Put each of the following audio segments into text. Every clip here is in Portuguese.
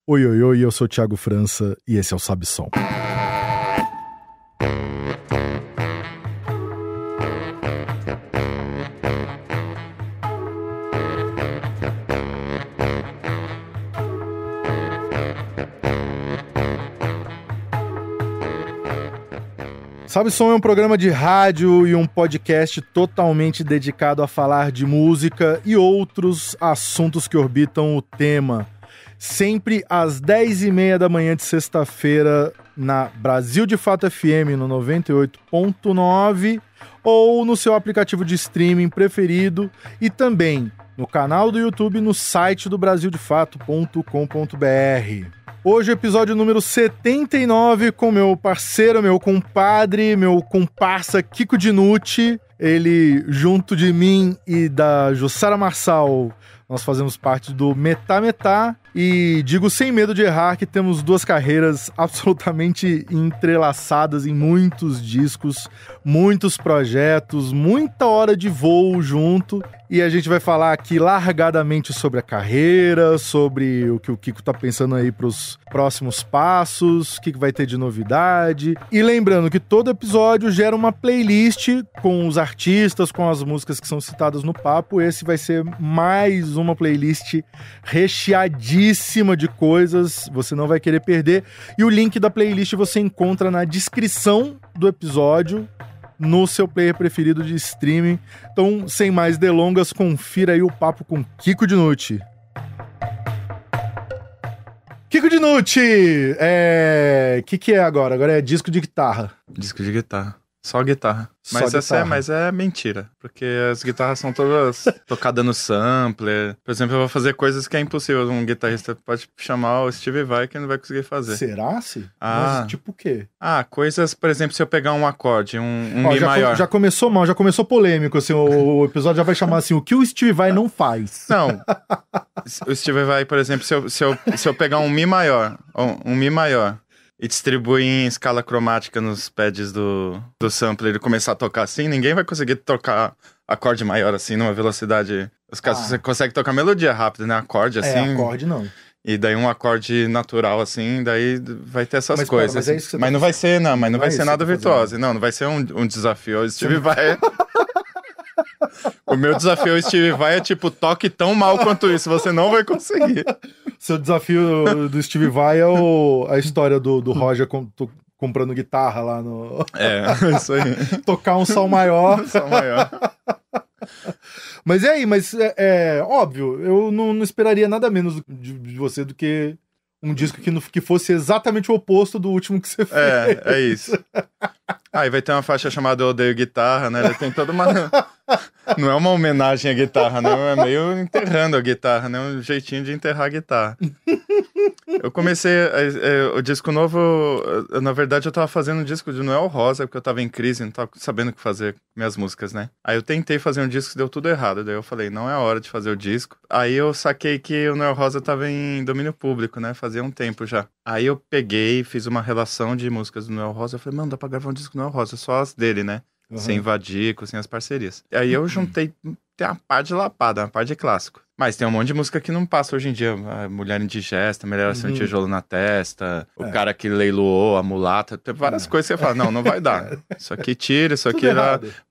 Oi, oi, oi, eu sou o Thiago França e esse é o Sabe Som. Sabe Som é um programa de rádio e um podcast totalmente dedicado a falar de música e outros assuntos que orbitam o tema. Sempre às 10h30 da manhã de sexta-feira na Brasil de Fato FM no 98.9 ou no seu aplicativo de streaming preferido e também no canal do YouTube no site do brasildefato.com.br. Hoje, episódio número 79, com meu parceiro, meu compadre, meu comparsa Kiko Dinucci. Ele, junto de mim e da Jussara Marçal, nós fazemos parte do Metá Metá. E digo sem medo de errar que temos duas carreiras absolutamente entrelaçadas em muitos discos, muitos projetos, muita hora de voo junto. E a gente vai falar aqui largadamente sobre a carreira, sobre o que o Kiko tá pensando aí pros próximos passos, o que vai ter de novidade. E lembrando que todo episódio gera uma playlist com os artistas, com as músicas que são citadas no papo. Esse vai ser mais uma playlist recheadíssima de coisas, você não vai querer perder. E o link da playlist você encontra na descrição do episódio, no seu player preferido de streaming. Então, sem mais delongas, confira aí o papo com Kiko Dinucci. Kiko Dinucci! Que é agora? Agora é disco de guitarra. Disco de guitarra. Só guitarra. Mas é mentira. Porque as guitarras são todas tocadas no sampler. Por exemplo, eu vou fazer coisas que é impossível. Um guitarrista pode chamar o Steve Vai que não vai conseguir fazer. Será? Mas tipo o quê? Coisas, por exemplo, se eu pegar um acorde, um Mi maior. Já começou mal, já começou polêmico. Assim, o episódio já vai chamar assim, o que o Steve Vai não faz. Não. O Steve Vai, por exemplo, se eu pegar um Mi maior, e distribuir em escala cromática nos pads do sampler e começar a tocar assim, ninguém vai conseguir tocar acorde maior assim, numa velocidade... Os casos você consegue tocar melodia rápida, né? Acorde assim... acorde não. E daí um acorde natural assim, daí vai ter essas coisas. Mas é isso que você mas não vai ser, não, mas não vai ser nada virtuoso. Não vai ser um desafio. O Steve Vai... O meu desafio ao Steve Vai é tipo, toque tão mal quanto isso, você não vai conseguir. Seu desafio do Steve Vai é a história do Roger comprando guitarra lá no... Isso aí. Tocar um sol maior. Sol maior. Mas e aí? Mas é óbvio, eu não esperaria nada menos de você do que um disco que fosse exatamente o oposto do último que você fez. É isso. Aí vai ter uma faixa chamada Eu Odeio Guitarra, né? Ele tem toda uma... Não é uma homenagem à guitarra, né? É meio enterrando a guitarra, né? Um jeitinho de enterrar a guitarra. Eu comecei... o disco novo... Na verdade, eu tava fazendo um disco de Noel Rosa, porque eu tava em crise, não tava sabendo o que fazer com minhas músicas, né? Aí eu tentei fazer um disco e deu tudo errado. Daí eu falei, não é a hora de fazer o disco. Aí eu saquei que o Noel Rosa tava em domínio público, né? Fazia um tempo já. Aí eu peguei, fiz uma relação de músicas do Noel Rosa. Eu falei, mano, dá pra gravar um disco do Noel Rosa, só as dele, né? Uhum. Sem Vadico, sem as parcerias. Aí eu juntei, tem uma par de lapada, uma par de clássico. Mas tem um monte de música que não passa hoje em dia. A Mulher Indigesta, Melhor Assim, um Tijolo na Testa, o cara que leiloou, a mulata. Tem várias coisas que você fala, não vai dar. Isso aqui tira, isso aqui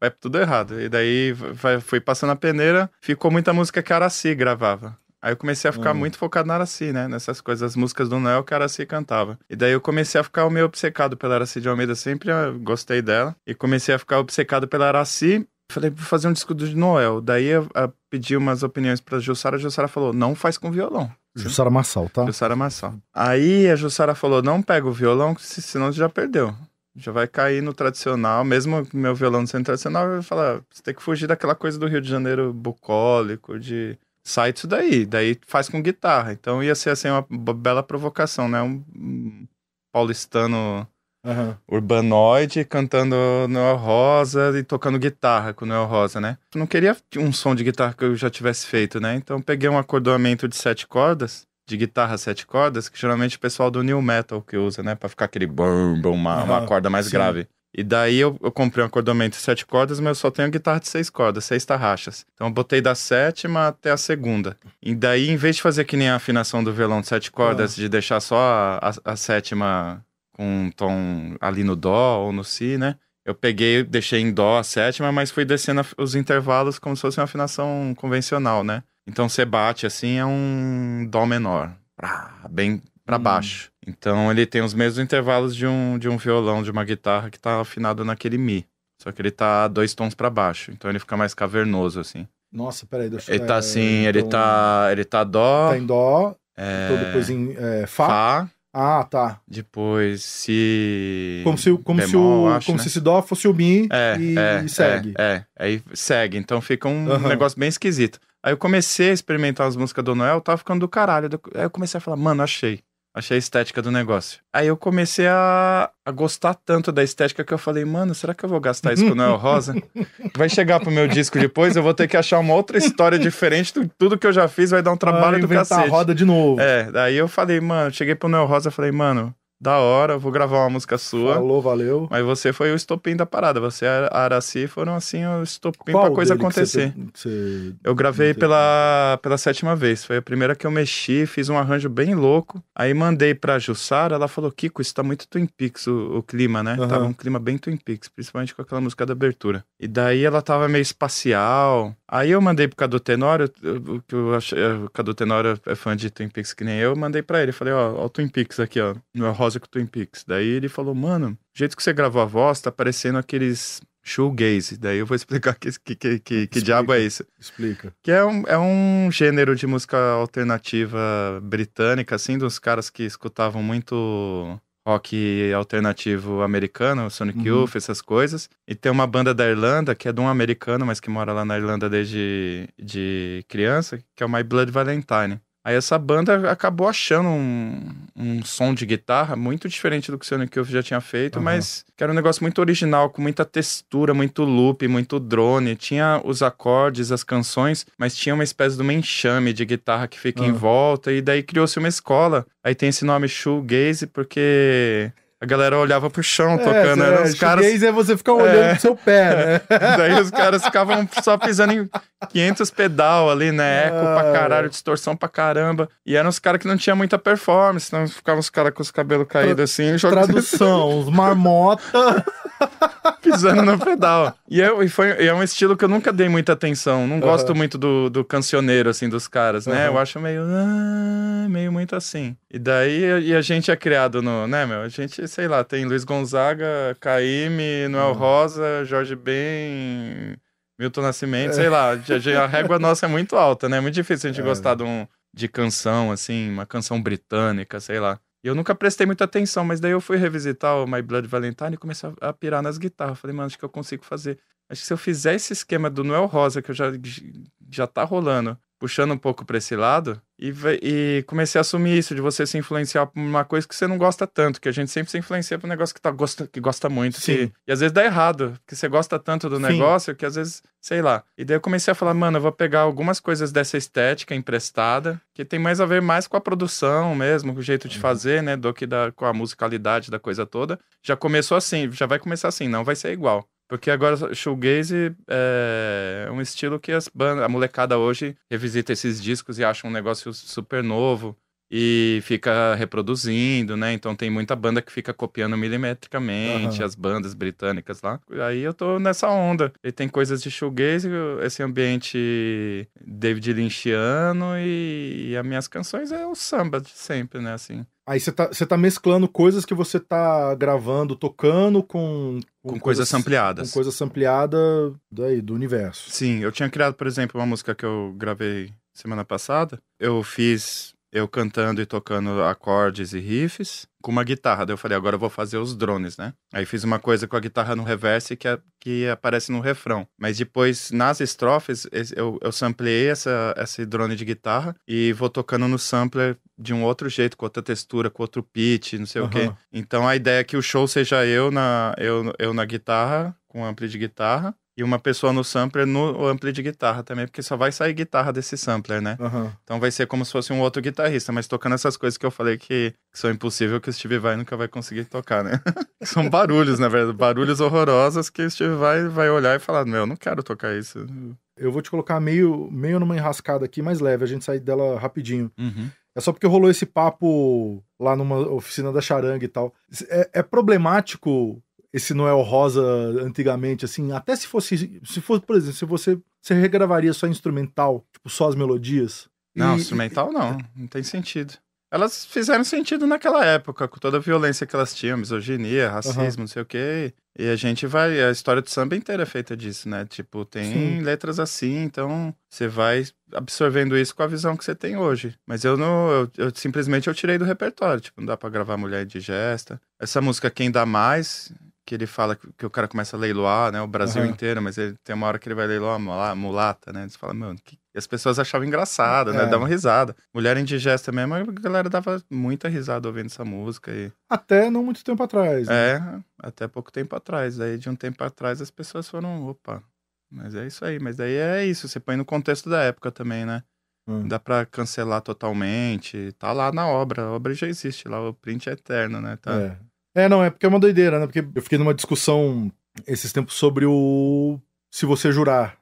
vai tudo errado. E daí foi passando a peneira, ficou muita música que a Aracy gravava. Aí eu comecei a ficar muito focado na Aracy, né? Nessas coisas, as músicas do Noel que a Aracy cantava. E daí eu comecei a ficar meio obcecado pela Aracy de Almeida, sempre gostei dela. E comecei a ficar obcecado pela Aracy. Falei, vou fazer um disco do Noel. Daí eu pedi umas opiniões pra Jussara. A Jussara falou, não faz com violão. Jussara Marçal, tá? Jussara Marçal. Aí a Jussara falou, não pega o violão, senão você já perdeu. Já vai cair no tradicional. Mesmo meu violão não sendo tradicional, eu vou falar, você tem que fugir daquela coisa do Rio de Janeiro bucólico, de... Sai disso daí faz com guitarra. Então ia ser assim uma bela provocação, né? Um paulistano urbanoide cantando Noel Rosa e tocando guitarra com o Noel Rosa, né? Eu não queria um som de guitarra que eu já tivesse feito, né? Então peguei um acordoamento de 7 cordas, de guitarra 7 cordas, que geralmente o pessoal do new metal que usa, né? Pra ficar aquele bum, uma corda mais grave. E daí eu comprei um acordeamento de 7 cordas, mas eu só tenho guitarra de 6 cordas, 6 tarraxas. Então eu botei da 7ª até a 2ª. E daí, em vez de fazer que nem a afinação do violão de 7 cordas, de deixar só a 7ª com um tom ali no dó ou no si, né? Eu peguei, deixei em dó a 7ª, mas fui descendo os intervalos como se fosse uma afinação convencional, né? Então você bate assim, é um dó menor, bem pra baixo. Então ele tem os mesmos intervalos de um violão, de uma guitarra que tá afinado naquele mi. Só que ele tá 2 tons pra baixo, então ele fica mais cavernoso, assim. Nossa, peraí, deixa eu... Ele tá assim, então... ele tá dó... Tá em dó, então depois em fá. Ah, tá. Depois si... Como se esse dó fosse o mi e segue. Aí segue, então fica um negócio bem esquisito. Aí eu comecei a experimentar as músicas do Noel, tava ficando do caralho. Aí eu comecei a falar, mano, achei a estética do negócio. Aí eu comecei a gostar tanto da estética que eu falei, mano, será que eu vou gastar isso com o Noel Rosa? Vai chegar pro meu disco depois, eu vou ter que achar uma outra história diferente. Tudo que eu já fiz vai dar um trabalho do cacete. A roda de novo. Daí eu falei, mano, cheguei pro Noel Rosa e falei, mano, da hora, eu vou gravar uma música sua. Falou, valeu. Mas você foi o estopim da parada. Você e a Araci foram, assim, o estopim pra coisa acontecer. Eu gravei pela 7ª vez. Foi a primeira que eu mexi, fiz um arranjo bem louco. Aí mandei pra Jussara, ela falou, Kiko, isso tá muito Twin Peaks, o clima, né? Tava um clima bem Twin Peaks, principalmente com aquela música da abertura. E daí ela tava meio espacial. Aí eu mandei pro Cadu Tenório, que eu achei, o Cadu Tenório é fã de Twin Peaks que nem eu mandei pra ele. Falei, ó o Twin Peaks aqui, ó. No Rosa com Twin Peaks. Daí ele falou, mano, o jeito que você gravou a voz tá parecendo aqueles shoegaze. Daí eu vou explicar que diabo é isso. Explica. Que é um gênero de música alternativa britânica, assim, dos caras que escutavam muito rock alternativo americano, Sonic Youth, essas coisas. E tem uma banda da Irlanda, que é de um americano, mas que mora lá na Irlanda desde criança, que é o My Blood Valentine. Aí essa banda acabou achando um som de guitarra muito diferente do que o Sonic Youth já tinha feito, mas que era um negócio muito original, com muita textura, muito loop, muito drone. Tinha os acordes, as canções, mas tinha uma espécie de uma enxame de guitarra que fica em volta, e daí criou-se uma escola. Aí tem esse nome Shoegaze, porque... a galera olhava pro chão tocando. Os caras... é você ficar olhando pro seu pé, né? Daí os caras ficavam só pisando em 500 pedal ali, né? Eco pra caralho, distorção pra caramba. E eram os caras que não tinham muita performance, então ficavam os caras com os cabelos caídos assim. Tradução, os marmota... pisando no pedal. E é um estilo que eu nunca dei muita atenção. Não gosto muito do cancioneiro, assim, dos caras, né? Eu acho meio muito assim. E daí a gente é criado no... né, meu? A gente, sei lá, tem Luiz Gonzaga, Caymmi, Noel Rosa, Jorge Ben, Milton Nascimento, sei lá. A régua nossa é muito alta, né? É muito difícil a gente gostar de canção, assim, uma canção britânica, sei lá. E eu nunca prestei muita atenção, mas daí eu fui revisitar o My Blood Valentine e comecei a pirar nas guitarras. Falei, mano, acho que eu consigo fazer. Acho que se eu fizer esse esquema do Noel Rosa, que eu já tá rolando, puxando um pouco pra esse lado, e comecei a assumir isso, de você se influenciar por uma coisa que você não gosta tanto, que a gente sempre se influencia por um negócio que gosta muito. E às vezes dá errado, porque você gosta tanto do negócio, que às vezes, sei lá. E daí eu comecei a falar, mano, eu vou pegar algumas coisas dessa estética emprestada, que tem mais a ver mais com a produção mesmo, com o jeito de fazer, né, do que com a musicalidade da coisa toda. Já começou assim, já vai começar assim, não vai ser igual. Porque agora shoegaze é um estilo que a molecada hoje revisita esses discos e acha um negócio super novo e fica reproduzindo, né? Então tem muita banda que fica copiando milimetricamente as bandas britânicas lá. Aí eu tô nessa onda. E tem coisas de shoegaze, esse ambiente David Lynchiano e as minhas canções é o samba de sempre, né? Assim. Aí você tá mesclando coisas que você tá gravando, tocando com coisa sampleada. Com coisa sampleada do universo. Sim, eu tinha criado, por exemplo, uma música que eu gravei semana passada. Eu fiz eu cantando e tocando acordes e riffs com uma guitarra. Daí eu falei, agora eu vou fazer os drones, né? Aí fiz uma coisa com a guitarra no reverse que aparece no refrão. Mas depois, nas estrofes, eu sampleei esse drone de guitarra e vou tocando no sampler de um outro jeito, com outra textura, com outro pitch, não sei o quê. Então a ideia é que o show seja eu na guitarra, com ampli de guitarra, e uma pessoa no sampler no ampli de guitarra também, porque só vai sair guitarra desse sampler, né? Aham. Então vai ser como se fosse um outro guitarrista, mas tocando essas coisas que eu falei que são impossíveis, que o Steve Vai nunca vai conseguir tocar, né? São barulhos, na verdade, barulhos horrorosos que o Steve vai olhar e falar, meu, eu não quero tocar isso. Eu vou te colocar meio numa enrascada aqui, mais leve, a gente sai dela rapidinho. Uhum. É só porque rolou esse papo lá numa oficina da Charanga e tal. É problemático esse Noel Rosa antigamente, assim, até se fosse, por exemplo, se você regravaria só instrumental, tipo, só as melodias. Não, instrumental não tem sentido. Elas fizeram sentido naquela época, com toda a violência que elas tinham, misoginia, racismo, não sei o quê. E a história do samba inteira é feita disso, né? Tipo, tem letras assim, então você vai absorvendo isso com a visão que você tem hoje. Mas eu simplesmente eu tirei do repertório, tipo, não dá pra gravar Mulher Indigesta. Essa música Quem Dá Mais, que ele fala que o cara começa a leiloar, né? O Brasil inteiro, mas ele tem uma hora que ele vai leiloar a mulata, né? Eles falam, mano, E as pessoas achavam engraçado, né? Davam risada. Mulher Indigesta mesmo, a galera dava muita risada ouvindo essa música. Até não muito tempo atrás. Né? Até pouco tempo atrás. Daí, de um tempo atrás, as pessoas foram, opa, mas é isso aí. Mas daí é isso, você põe no contexto da época também, né? Não dá pra cancelar totalmente. Tá lá na obra, a obra já existe lá, o print é eterno, né? Tá. Não, é porque é uma doideira, né? Porque eu fiquei numa discussão esses tempos sobre o Se Você Jurar.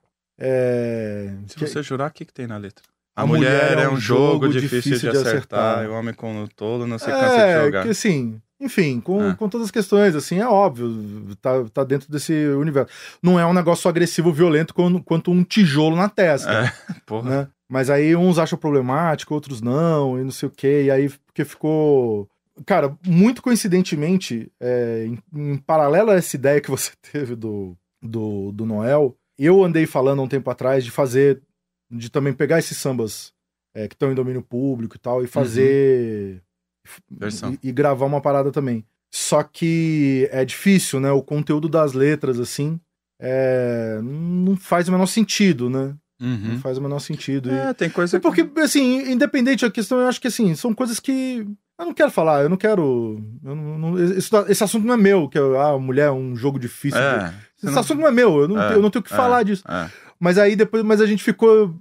Se você jurar, o que tem na letra? A mulher é um jogo difícil de acertar. E o homem com o tolo não se cansa de jogar. Que assim, enfim, com todas as questões, assim, é óbvio, tá dentro desse universo. Não é um negócio agressivo, violento, quanto um tijolo na testa. Porra. Né? Mas aí uns acham problemático, outros não, e não sei o quê, e aí porque ficou... Cara, muito coincidentemente, em paralelo a essa ideia que você teve do Noel, eu andei falando há um tempo atrás de também pegar esses sambas que estão em domínio público e tal, e fazer... E gravar uma parada também. Só que é difícil, né? O conteúdo das letras, assim, não faz o menor sentido, né? Não faz o menor sentido. Tem coisa porque, assim, independente da questão, eu acho que, assim, são coisas que eu não quero falar, eu não quero... esse assunto não é meu, que a mulher é um jogo difícil. Esse assunto não é meu, eu não tenho o que falar disso. Mas aí depois a gente ficou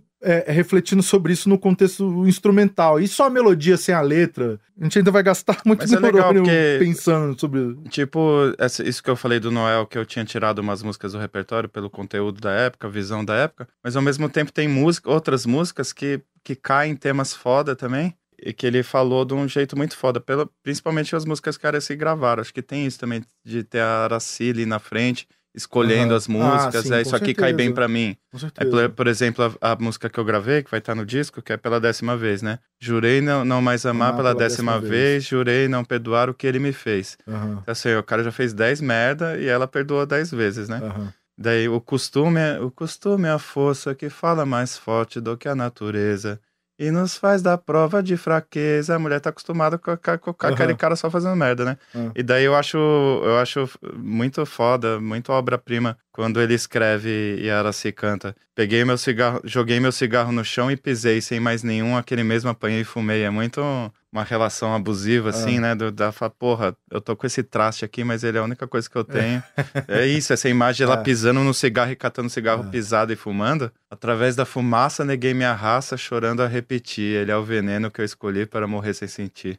refletindo sobre isso no contexto instrumental. E só a melodia sem a letra, a gente ainda vai gastar muito neurônio pensando sobre... Tipo, isso que eu falei do Noel, que eu tinha tirado umas músicas do repertório pelo conteúdo da época, visão da época, mas ao mesmo tempo tem outras músicas que caem em temas foda também, e que ele falou de um jeito muito foda, principalmente as músicas que a Aracy gravaram. Acho que tem isso também, de ter a Aracy ali na frente, escolhendo as músicas, sim, isso aqui cai bem pra mim. Com certeza. Por exemplo, a música que eu gravei, que vai estar no disco, que é Pela 10ª Vez, né? Jurei não mais amar pela 10ª vez, jurei não perdoar o que ele me fez. Então, assim, o cara já fez 10 merda e ela perdoou 10 vezes, né? Daí, o costume é a força que fala mais forte do que a natureza. E nos faz dar prova de fraqueza. A mulher tá acostumada com aquele cara só fazendo merda, né? E daí eu acho muito foda, muito obra-prima, quando ele escreve e a Aracy canta. Peguei meu cigarro, joguei meu cigarro no chão e pisei, sem mais nenhum, aquele mesmo apanhei e fumei. É muito uma relação abusiva, assim, né? Porra, eu tô com esse traste aqui, mas ele é a única coisa que eu tenho. É isso, essa imagem ela pisando no cigarro e catando cigarro pisado e fumando. Através da fumaça neguei minha raça, chorando a repetir. Ele é o veneno que eu escolhi para morrer sem sentir.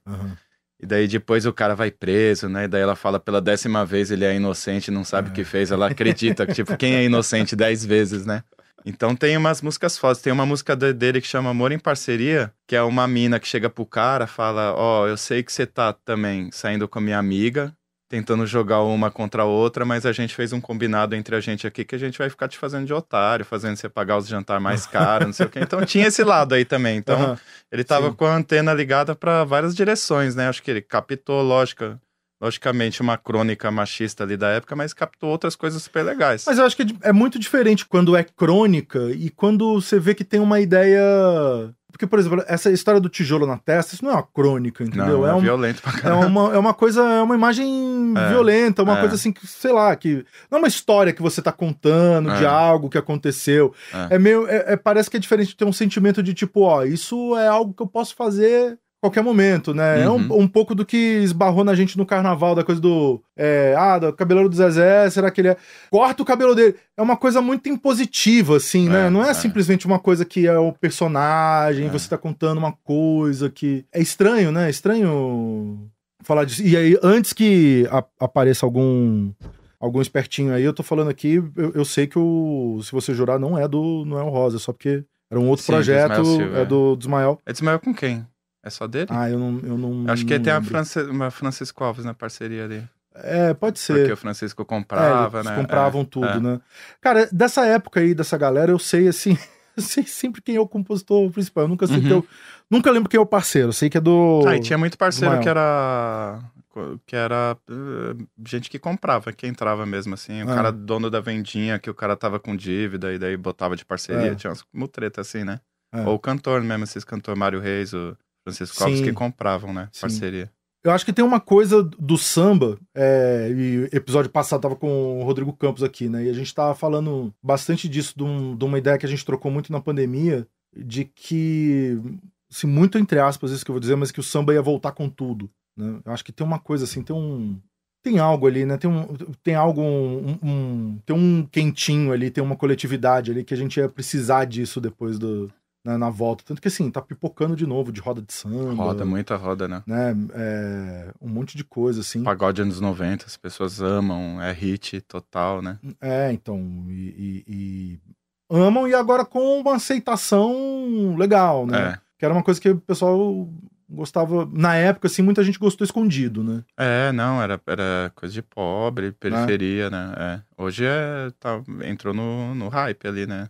E daí depois o cara vai preso, né? E daí ela fala pela 10ª vez ele é inocente, não sabe o que fez. Ela acredita, tipo, quem é inocente 10 vezes, né? Então tem umas músicas fodas. Tem uma música dele que chama Amor em Parceria, que é uma mina que chega pro cara, fala, eu sei que você tá também saindo com a minha amiga, tentando jogar uma contra a outra, mas a gente fez um combinado entre a gente aqui que a gente vai ficar te fazendo de otário, fazendo você pagar os jantar mais caros, não sei o quê. Então tinha esse lado aí também. Então ele tava com a antena ligada para várias direções, né? Acho que ele captou, logicamente, uma crônica machista ali da época, mas captou outras coisas super legais. Mas eu acho que é muito diferente quando é crônica e quando você vê que tem uma ideia... Porque, por exemplo, essa história do tijolo na testa, isso não é uma crônica, entendeu? Não, é violento pra caramba. É uma imagem violenta, uma coisa assim, que, sei lá, que não é uma história que você tá contando de algo que aconteceu. Parece que é diferente de ter um sentimento de tipo, isso é algo que eu posso fazer qualquer momento, né? É um pouco do que esbarrou na gente no carnaval, da coisa do cabeleiro do Zezé, será que ele é... Corta o cabelo dele. É uma coisa muito impositiva, assim, né? Não é simplesmente uma coisa que é o personagem, você tá contando uma coisa que... É estranho, né? É estranho falar disso. E aí, antes que apareça algum espertinho aí, eu tô falando aqui, eu sei que Se Você Jurar não é do Noel Rosa, só porque era um outro projeto, do Ismael. É do Ismael com quem? É só dele? Eu não acho que não tem lembro. uma Francisco Alves na parceria ali. Pode ser. Porque o Francisco comprava, eles né? compravam tudo, né? Cara, dessa época aí, dessa galera, eu sei, assim... Eu sei sempre quem é o compositor principal. Eu nunca sei nunca lembro quem é o parceiro. Eu sei que é do... E tinha muito parceiro que era gente que comprava, que entrava mesmo, assim. O cara dono da vendinha, que o cara tava com dívida e daí botava de parceria. Tinha umas mutreta assim, né? Ou o cantor mesmo, esses cantores Mário Reis, o Francisco Alves, que compravam, né? Parceria. Eu acho que tem uma coisa do samba, e episódio passado tava com o Rodrigo Campos aqui, né? E a gente tava falando bastante disso, de uma ideia que a gente trocou muito na pandemia, de que, assim, muito entre aspas isso que eu vou dizer, mas que o samba ia voltar com tudo, né? Eu acho que tem uma coisa assim, tem algo ali, né? Tem algo, tem um quentinho ali, tem uma coletividade ali que a gente ia precisar disso depois na volta. Tanto que, assim, tá pipocando de novo de roda de samba. Muita roda, né? Um monte de coisa, assim. Pagode anos 90, as pessoas amam, é hit total, né? Então, amam e agora com uma aceitação legal, né? Que era uma coisa que o pessoal gostava, na época, assim, muita gente gostou escondido, né? Não, era coisa de pobre, periferia, né? Hoje entrou no hype ali, né?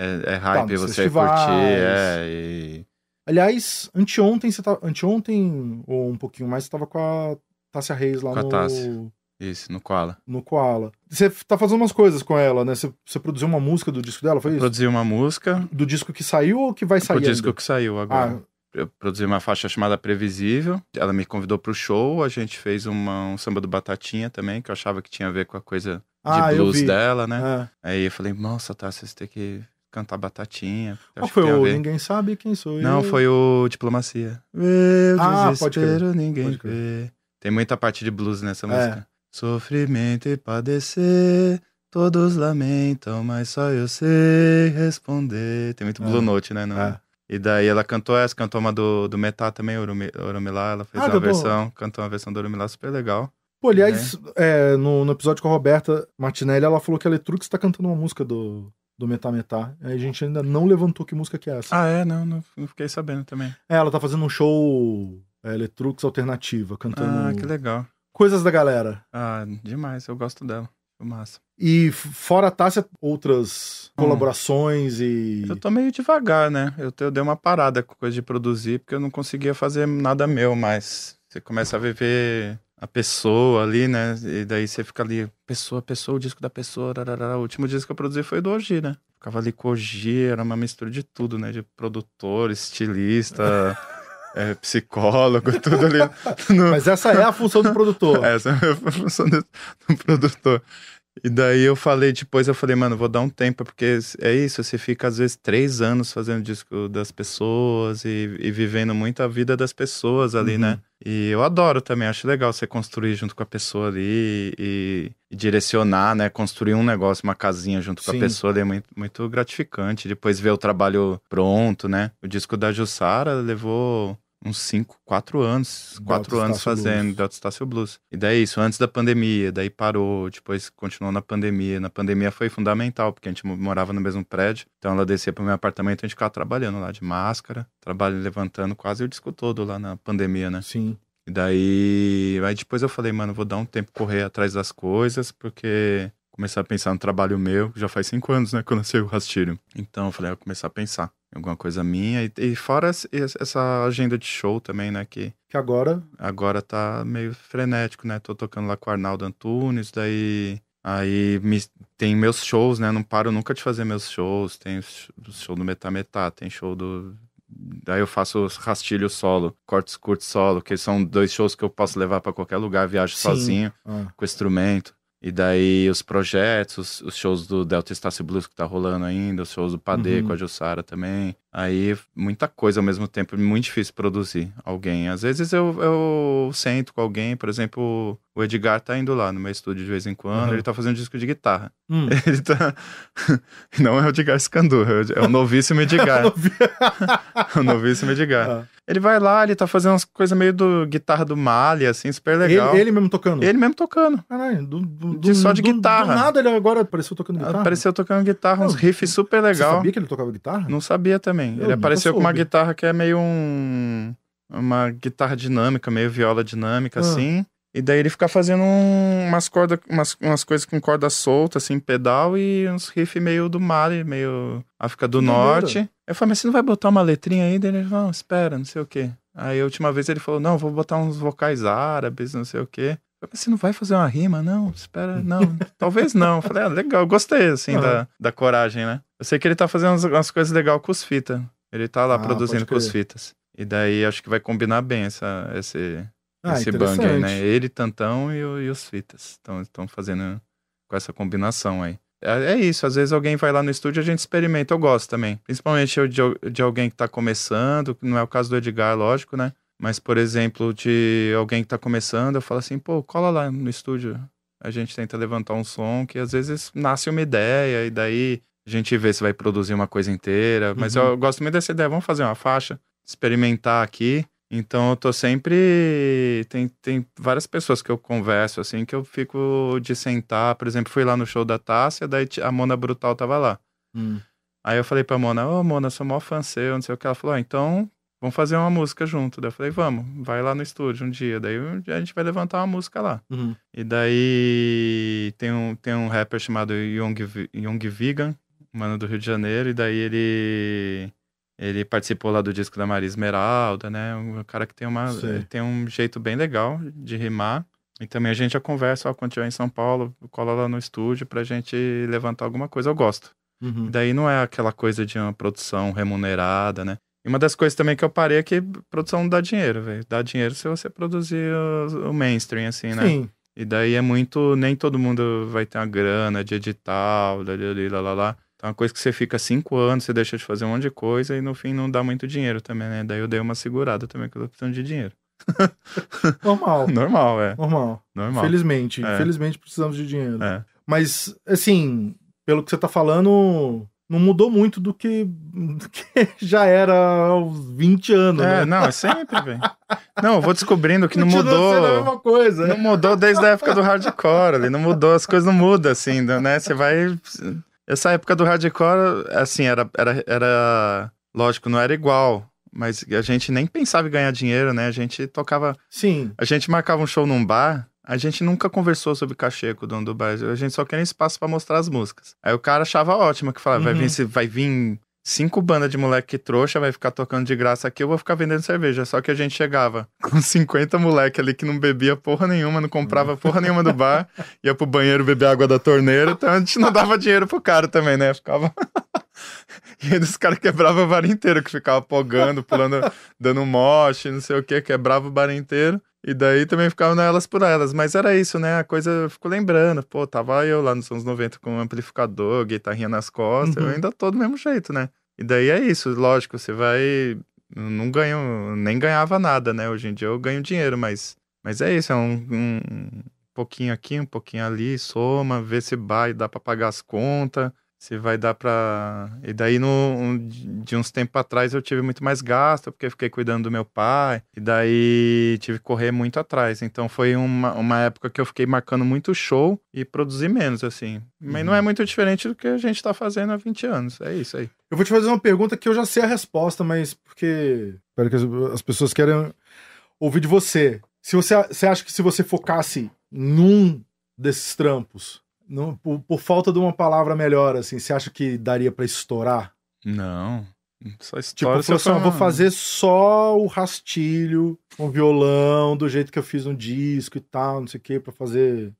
É hype você curtir, Aliás, anteontem, ou um pouquinho mais, você tava com a Tássia Reis lá no... Tássia. Isso, no Koala. No Koala. Você tá fazendo umas coisas com ela, né? Você produziu uma música do disco dela, foi isso? Produzi uma música. Do disco que saiu ou que vai sair Do disco que saiu agora. Eu produzi uma faixa chamada Previsível. Ela me convidou pro show, a gente fez um samba do Batatinha também, que eu achava que tinha a ver com a coisa de blues dela, né? Aí eu falei, nossa, Tássia, você tem que cantar Batatinha. Qual foi o Ninguém Sabe Quem Sou Eu? Não, foi o Diplomacia. Eu desespero, ninguém vê. Tem muita parte de blues nessa música. Sofrimento e padecer, todos lamentam, mas só eu sei responder. Tem muito Blue Note, né? E daí ela cantou uma do Metá também, Oromilá. Ela fez uma versão, cantou uma versão do Oromilá super legal. Pô, aliás, no episódio com a Roberta Martinelli, ela falou que a Letrux tá cantando uma música do Metá Metá. Aí a gente ainda não levantou que música que é essa. Não fiquei sabendo também. Ela tá fazendo um show Letrux alternativa, cantando... que legal. Coisas da galera. Demais, eu gosto dela. Massa. E fora a Tássia, outras colaborações e... Eu tô meio devagar, né? Eu dei uma parada com coisa de produzir, porque eu não conseguia fazer nada meu, mas você começa a viver a pessoa ali, né? E daí você fica ali, pessoa, o disco da pessoa, O último disco que eu produzi foi do Ogi, né? Ficava ali com o Ogi, era uma mistura de tudo, né? De produtor, estilista... psicólogo, tudo ali. Mas essa é a função do produtor. Essa é a função do produtor. E daí eu falei, mano, vou dar um tempo, porque é isso, você fica às vezes 3 anos fazendo disco das pessoas e vivendo muito a vida das pessoas ali, né? E eu adoro também, acho legal você construir junto com a pessoa ali e direcionar, né? Construir um negócio, uma casinha junto com a pessoa ali é muito, muito gratificante. Depois ver o trabalho pronto, né? O disco da Jussara levou uns 4 anos fazendo Delta Estácio Blues. E daí isso, antes da pandemia, daí parou, depois continuou na pandemia. Na pandemia foi fundamental, porque a gente morava no mesmo prédio, então ela descia pro meu apartamento e a gente ficava trabalhando lá de máscara, levantando quase o disco todo lá na pandemia, né? Sim. E daí, aí depois eu falei, mano, vou dar um tempo correr atrás das coisas, porque começar a pensar no trabalho meu, já faz 5 anos, né, que eu lancei o Rastilho. Então eu falei, eu vou começar a pensar em alguma coisa minha, e fora essa agenda de show também, né, que agora tá meio frenético, né, tô tocando lá com o Arnaldo Antunes, daí tem meus shows, né, não paro nunca de fazer meus shows, tem o show do Metá Metá, tem show daí eu faço Rastilho solo, Cortes Curtos solo, que são 2 shows que eu posso levar pra qualquer lugar, viajo sozinho, com instrumento. E daí os projetos, os shows do Delta Estácio Blues que tá rolando ainda, os shows do Padê com a Jussara também. Aí, muita coisa ao mesmo tempo, muito difícil produzir alguém. Às vezes eu sento com alguém, por exemplo, o Edgar tá indo lá no meu estúdio de vez em quando, ele tá fazendo disco de guitarra. Ele tá... Não é o Edgar Scandur, é o novíssimo Edgar. O novíssimo Edgar. Ele vai lá, ele tá fazendo umas coisas meio do guitarra do Mali, assim, super legal. Ele mesmo tocando? Ele mesmo tocando. Caralho, só de guitarra. Do nada ele agora apareceu tocando guitarra? Apareceu tocando guitarra, uns riffs super legal. Você sabia que ele tocava guitarra? Não sabia também. Ele apareceu com uma guitarra que é meio uma guitarra dinâmica, meio viola dinâmica, assim. E daí ele fica fazendo umas coisas com corda solta, assim, pedal, e uns riffs meio do Mali, meio África do Norte. Eu falei, mas você não vai botar uma letrinha aí? Daí ele falou, não, espera, não sei o quê. Aí a última vez ele falou, não, vou botar uns vocais árabes, não sei o quê. Eu falei, mas você não vai fazer uma rima? Não, espera, não, talvez não. Eu falei, legal, eu gostei, assim, da coragem, né? Eu sei que ele tá fazendo umas coisas legais com os fitas. Ele tá lá produzindo com os fitas. E daí acho que vai combinar bem esse bang aí, né? Ele, Tantão e os fitas. Estão fazendo com essa combinação aí. É isso, às vezes alguém vai lá no estúdio e a gente experimenta, eu gosto também. Principalmente de alguém que tá começando, não é o caso do Edgar, lógico, né? Mas, por exemplo, de alguém que tá começando, eu falo assim, pô, cola lá no estúdio. A gente tenta levantar um som que às vezes nasce uma ideia e daí a gente vê se vai produzir uma coisa inteira. Mas eu gosto muito dessa ideia, vamos fazer uma faixa, experimentar aqui. Então eu tô sempre... Tem várias pessoas que eu converso, assim, que eu fico de sentar. Por exemplo, fui lá no show da Tássia, daí a Mona Brutal tava lá. Aí eu falei pra Mona, Mona, sou mó fã seu, não sei o que. Ela falou, então vamos fazer uma música junto. Daí eu falei, vamos, vai lá no estúdio um dia. Daí a gente vai levantar uma música lá. E daí tem um rapper chamado Young Vegan, mano do Rio de Janeiro, e daí ele participou lá do disco da Maria Esmeralda, né? Um cara que tem um jeito bem legal de rimar. E também a gente já conversa, quando estiver em São Paulo, cola lá no estúdio pra gente levantar alguma coisa. Eu gosto. E daí não é aquela coisa de uma produção remunerada, né? E uma das coisas também que eu parei é que produção não dá dinheiro, velho. Dá dinheiro se você produzir o mainstream, assim, né? Sim. E daí é muito... Nem todo mundo vai ter uma grana de edital, lá. Então é uma coisa que você fica 5 anos, você deixa de fazer um monte de coisa e no fim não dá muito dinheiro também, né? Daí eu dei uma segurada também, que eu tô precisando de dinheiro. Normal. Normal. Infelizmente precisamos de dinheiro. Mas, assim, pelo que você tá falando, não mudou muito do que já era há uns 20 anos, né? Não, é sempre, velho. Não, eu vou descobrindo que não Continua mudou. sendo a mesma coisa. Não mudou desde a época do hardcore ali, não mudou, as coisas não mudam, assim, né? Você vai... Essa época do hardcore, assim, era... Lógico, não era igual, mas a gente nem pensava em ganhar dinheiro, né? A gente tocava... Sim. A gente marcava um show num bar, a gente nunca conversou sobre cachê com o dono do bar, a gente só queria espaço pra mostrar as músicas. Aí o cara achava ótimo, que falava, vai vir 5 bandas de moleque trouxa, vai ficar tocando de graça aqui, eu vou ficar vendendo cerveja. Só que a gente chegava com 50 moleque ali que não bebia porra nenhuma, não comprava porra nenhuma do bar, ia pro banheiro beber água da torneira, então a gente não dava dinheiro pro cara também, né? Ficava... E aí os caras quebravam o bar inteiro, que ficava pogando, pulando, dando moche, não sei o que, quebrava o bar inteiro. E daí também ficavam nelas por elas. Mas era isso, né? A coisa, eu fico lembrando. Pô, tava eu lá nos anos 90 com um amplificador, guitarrinha nas costas. Eu ainda tô do mesmo jeito, né? E daí é isso, lógico, você vai... Não ganho, nem ganhava nada, né? Hoje em dia eu ganho dinheiro, mas é isso, é um pouquinho aqui, um pouquinho ali, soma, vê se vai, dá pra pagar as contas. Se vai dar pra... E daí, de uns tempos atrás, eu tive muito mais gasto, porque eu fiquei cuidando do meu pai. E daí, tive que correr muito atrás. Então, foi uma época que eu fiquei marcando muito show e produzi menos, assim. Mas não é muito diferente do que a gente tá fazendo há 20 anos. É isso aí. Eu vou te fazer uma pergunta que eu já sei a resposta, mas porque... Espero que as pessoas querem ouvir de você. Você acha que se você focasse em um desses trampos... por falta de uma palavra melhor, assim, você acha que daria pra estourar? Não. Só estoura. Tipo, eu vou fazer só o rastilho, com violão, do jeito que eu fiz um disco e tal, não sei o que, pra fazer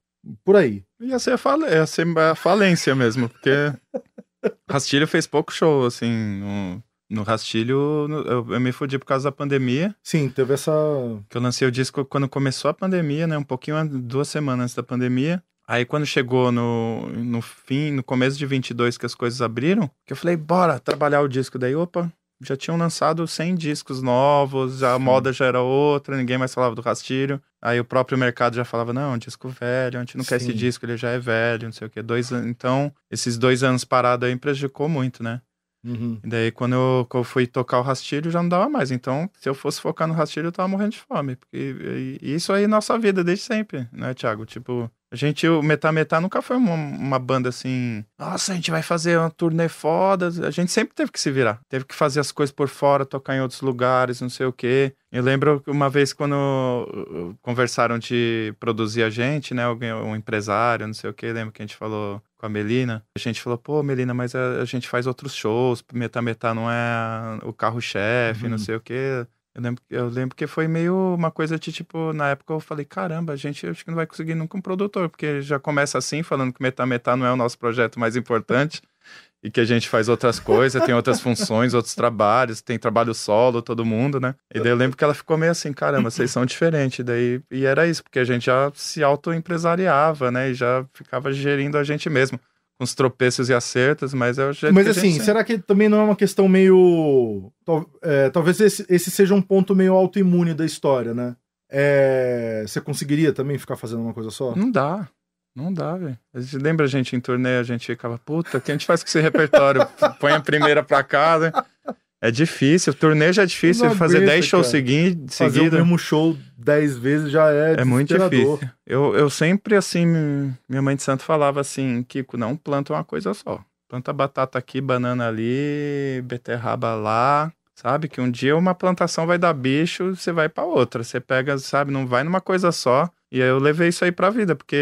por aí. Ia ser a falência mesmo, porque Rastilho fez pouco show, assim, no Rastilho eu me fudi por causa da pandemia. Sim, teve essa... Que eu lancei o disco quando começou a pandemia, né, um pouquinho, 2 semanas antes da pandemia. Aí quando chegou no começo de 22 que as coisas abriram, que eu falei, bora trabalhar o disco. Daí, opa, já tinham lançado 100 discos novos, a moda já era outra, ninguém mais falava do Rastilho. Aí o próprio mercado já falava, não, disco velho, a gente não quer esse disco, ele já é velho, não sei o quê. Então, esses 2 anos parado aí me prejudicou muito, né? Uhum. E daí, quando eu fui tocar o Rastilho, já não dava mais. Então, se eu fosse focar no Rastilho, eu tava morrendo de fome. Porque isso aí é nossa vida desde sempre, né, Thiago? Tipo, o Metá nunca foi uma banda assim, nossa, a gente vai fazer uma turnê foda. A gente sempre teve que se virar. Teve que fazer as coisas por fora, tocar em outros lugares, não sei o quê. Eu lembro uma vez quando conversaram de produzir a gente, né, um empresário, não sei o quê, lembro que a gente falou com a Melina. A gente falou, pô, Melina, mas a gente faz outros shows, Metá não é o carro-chefe, não sei o quê. Eu lembro que foi meio uma coisa de, tipo, na época eu falei, caramba, a gente acho que não vai conseguir nunca um produtor, porque já começa assim, falando que Metá não é o nosso projeto mais importante, e que a gente faz outras coisas, tem outras funções, outros trabalhos, tem trabalho solo, todo mundo, né? E daí eu lembro que ela ficou meio assim, caramba, vocês são diferentes. E era isso, porque a gente já se auto-empresariava, né? E já ficava gerindo a gente mesmo, com os tropeços e acertos, mas é o jeito Mas que assim, será que também não é uma questão meio... talvez esse seja um ponto meio autoimune da história, né? Você conseguiria também ficar fazendo uma coisa só? Não dá, velho. Lembra a gente em turnê, a gente ficava, puta, o que a gente faz com esse repertório? Põe a primeira pra casa. É difícil, turnê já é difícil, fazer 10 shows seguidos. Fazer o mesmo show 10 vezes já é muito difícil. Eu sempre, assim, minha mãe de santo falava assim, Kiko, não planta uma coisa só. Planta batata aqui, banana ali, beterraba lá, sabe? Que um dia uma plantação vai dar bicho, você vai pra outra. Você pega, sabe, não vai numa coisa só. E aí eu levei isso aí pra vida, porque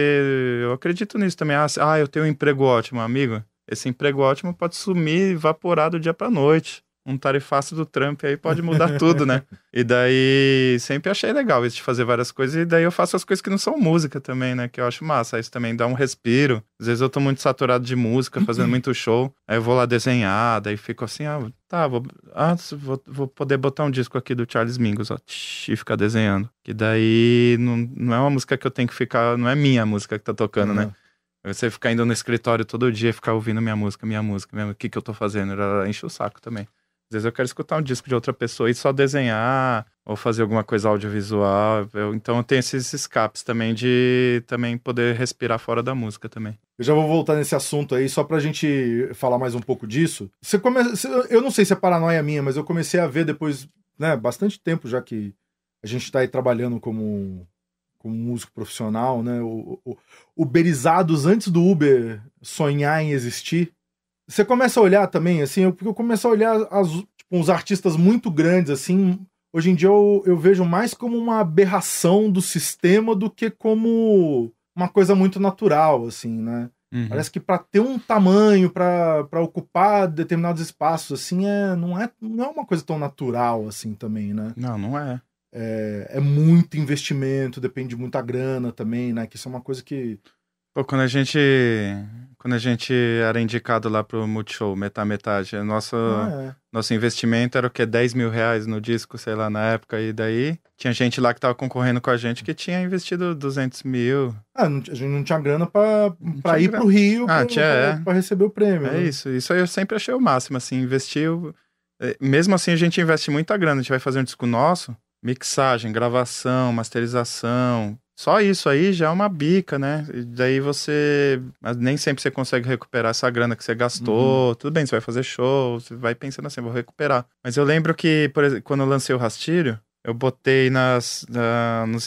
eu acredito nisso também. Eu tenho um emprego ótimo, amigo. Esse emprego ótimo pode sumir, evaporar do dia pra noite. Um tarifaço do Trump aí pode mudar tudo, né? E daí sempre achei legal isso de fazer várias coisas. E daí eu faço as coisas que não são música também, né? Que eu acho massa. Isso também dá um respiro. Às vezes eu tô muito saturado de música, fazendo muito show. Aí eu vou lá desenhar, daí fico assim, vou poder botar um disco aqui do Charles Mingus, ó, e ficar desenhando. Que daí não é uma música que eu tenho que ficar, não é minha música que tá tocando, né? Você ficar indo no escritório todo dia, ficar ouvindo minha música, o que eu tô fazendo? Enche o saco também. Às vezes eu quero escutar um disco de outra pessoa e só desenhar ou fazer alguma coisa audiovisual. Então eu tenho esses escapes também de também poder respirar fora da música também. Eu já vou voltar nesse assunto aí, só pra gente falar mais um pouco disso. Eu não sei se é paranoia minha, mas eu comecei a ver depois, né, bastante tempo já que a gente tá aí trabalhando como músico profissional, né, uberizados antes do Uber sonhar em existir. Você começa a olhar também, assim, porque eu começo a olhar uns artistas muito grandes, assim, hoje em dia eu vejo mais como uma aberração do sistema do que como uma coisa muito natural, assim, né? Uhum. Parece que para ter um tamanho, para ocupar determinados espaços, assim, não é uma coisa tão natural, assim, também, né? Não é. É muito investimento, depende de muita grana também, né? Que isso é uma coisa que... Pô, quando a gente era indicado lá pro Multishow, metade, nosso investimento era o quê? 10 mil reais no disco, sei lá, na época, e daí tinha gente lá que tava concorrendo com a gente que tinha investido 200 mil. A gente não tinha grana pra ir pro Rio pra receber o prêmio. Né? Isso aí eu sempre achei o máximo, assim, investiu... Mesmo assim a gente investe muita grana, a gente vai fazer um disco nosso, mixagem, gravação, masterização... Só isso aí já é uma bica, né? E daí mas nem sempre você consegue recuperar essa grana que você gastou. Tudo bem, você vai fazer show, você vai pensando assim, vou recuperar. Mas eu lembro que, por exemplo, quando eu lancei o Rastilho, eu botei nos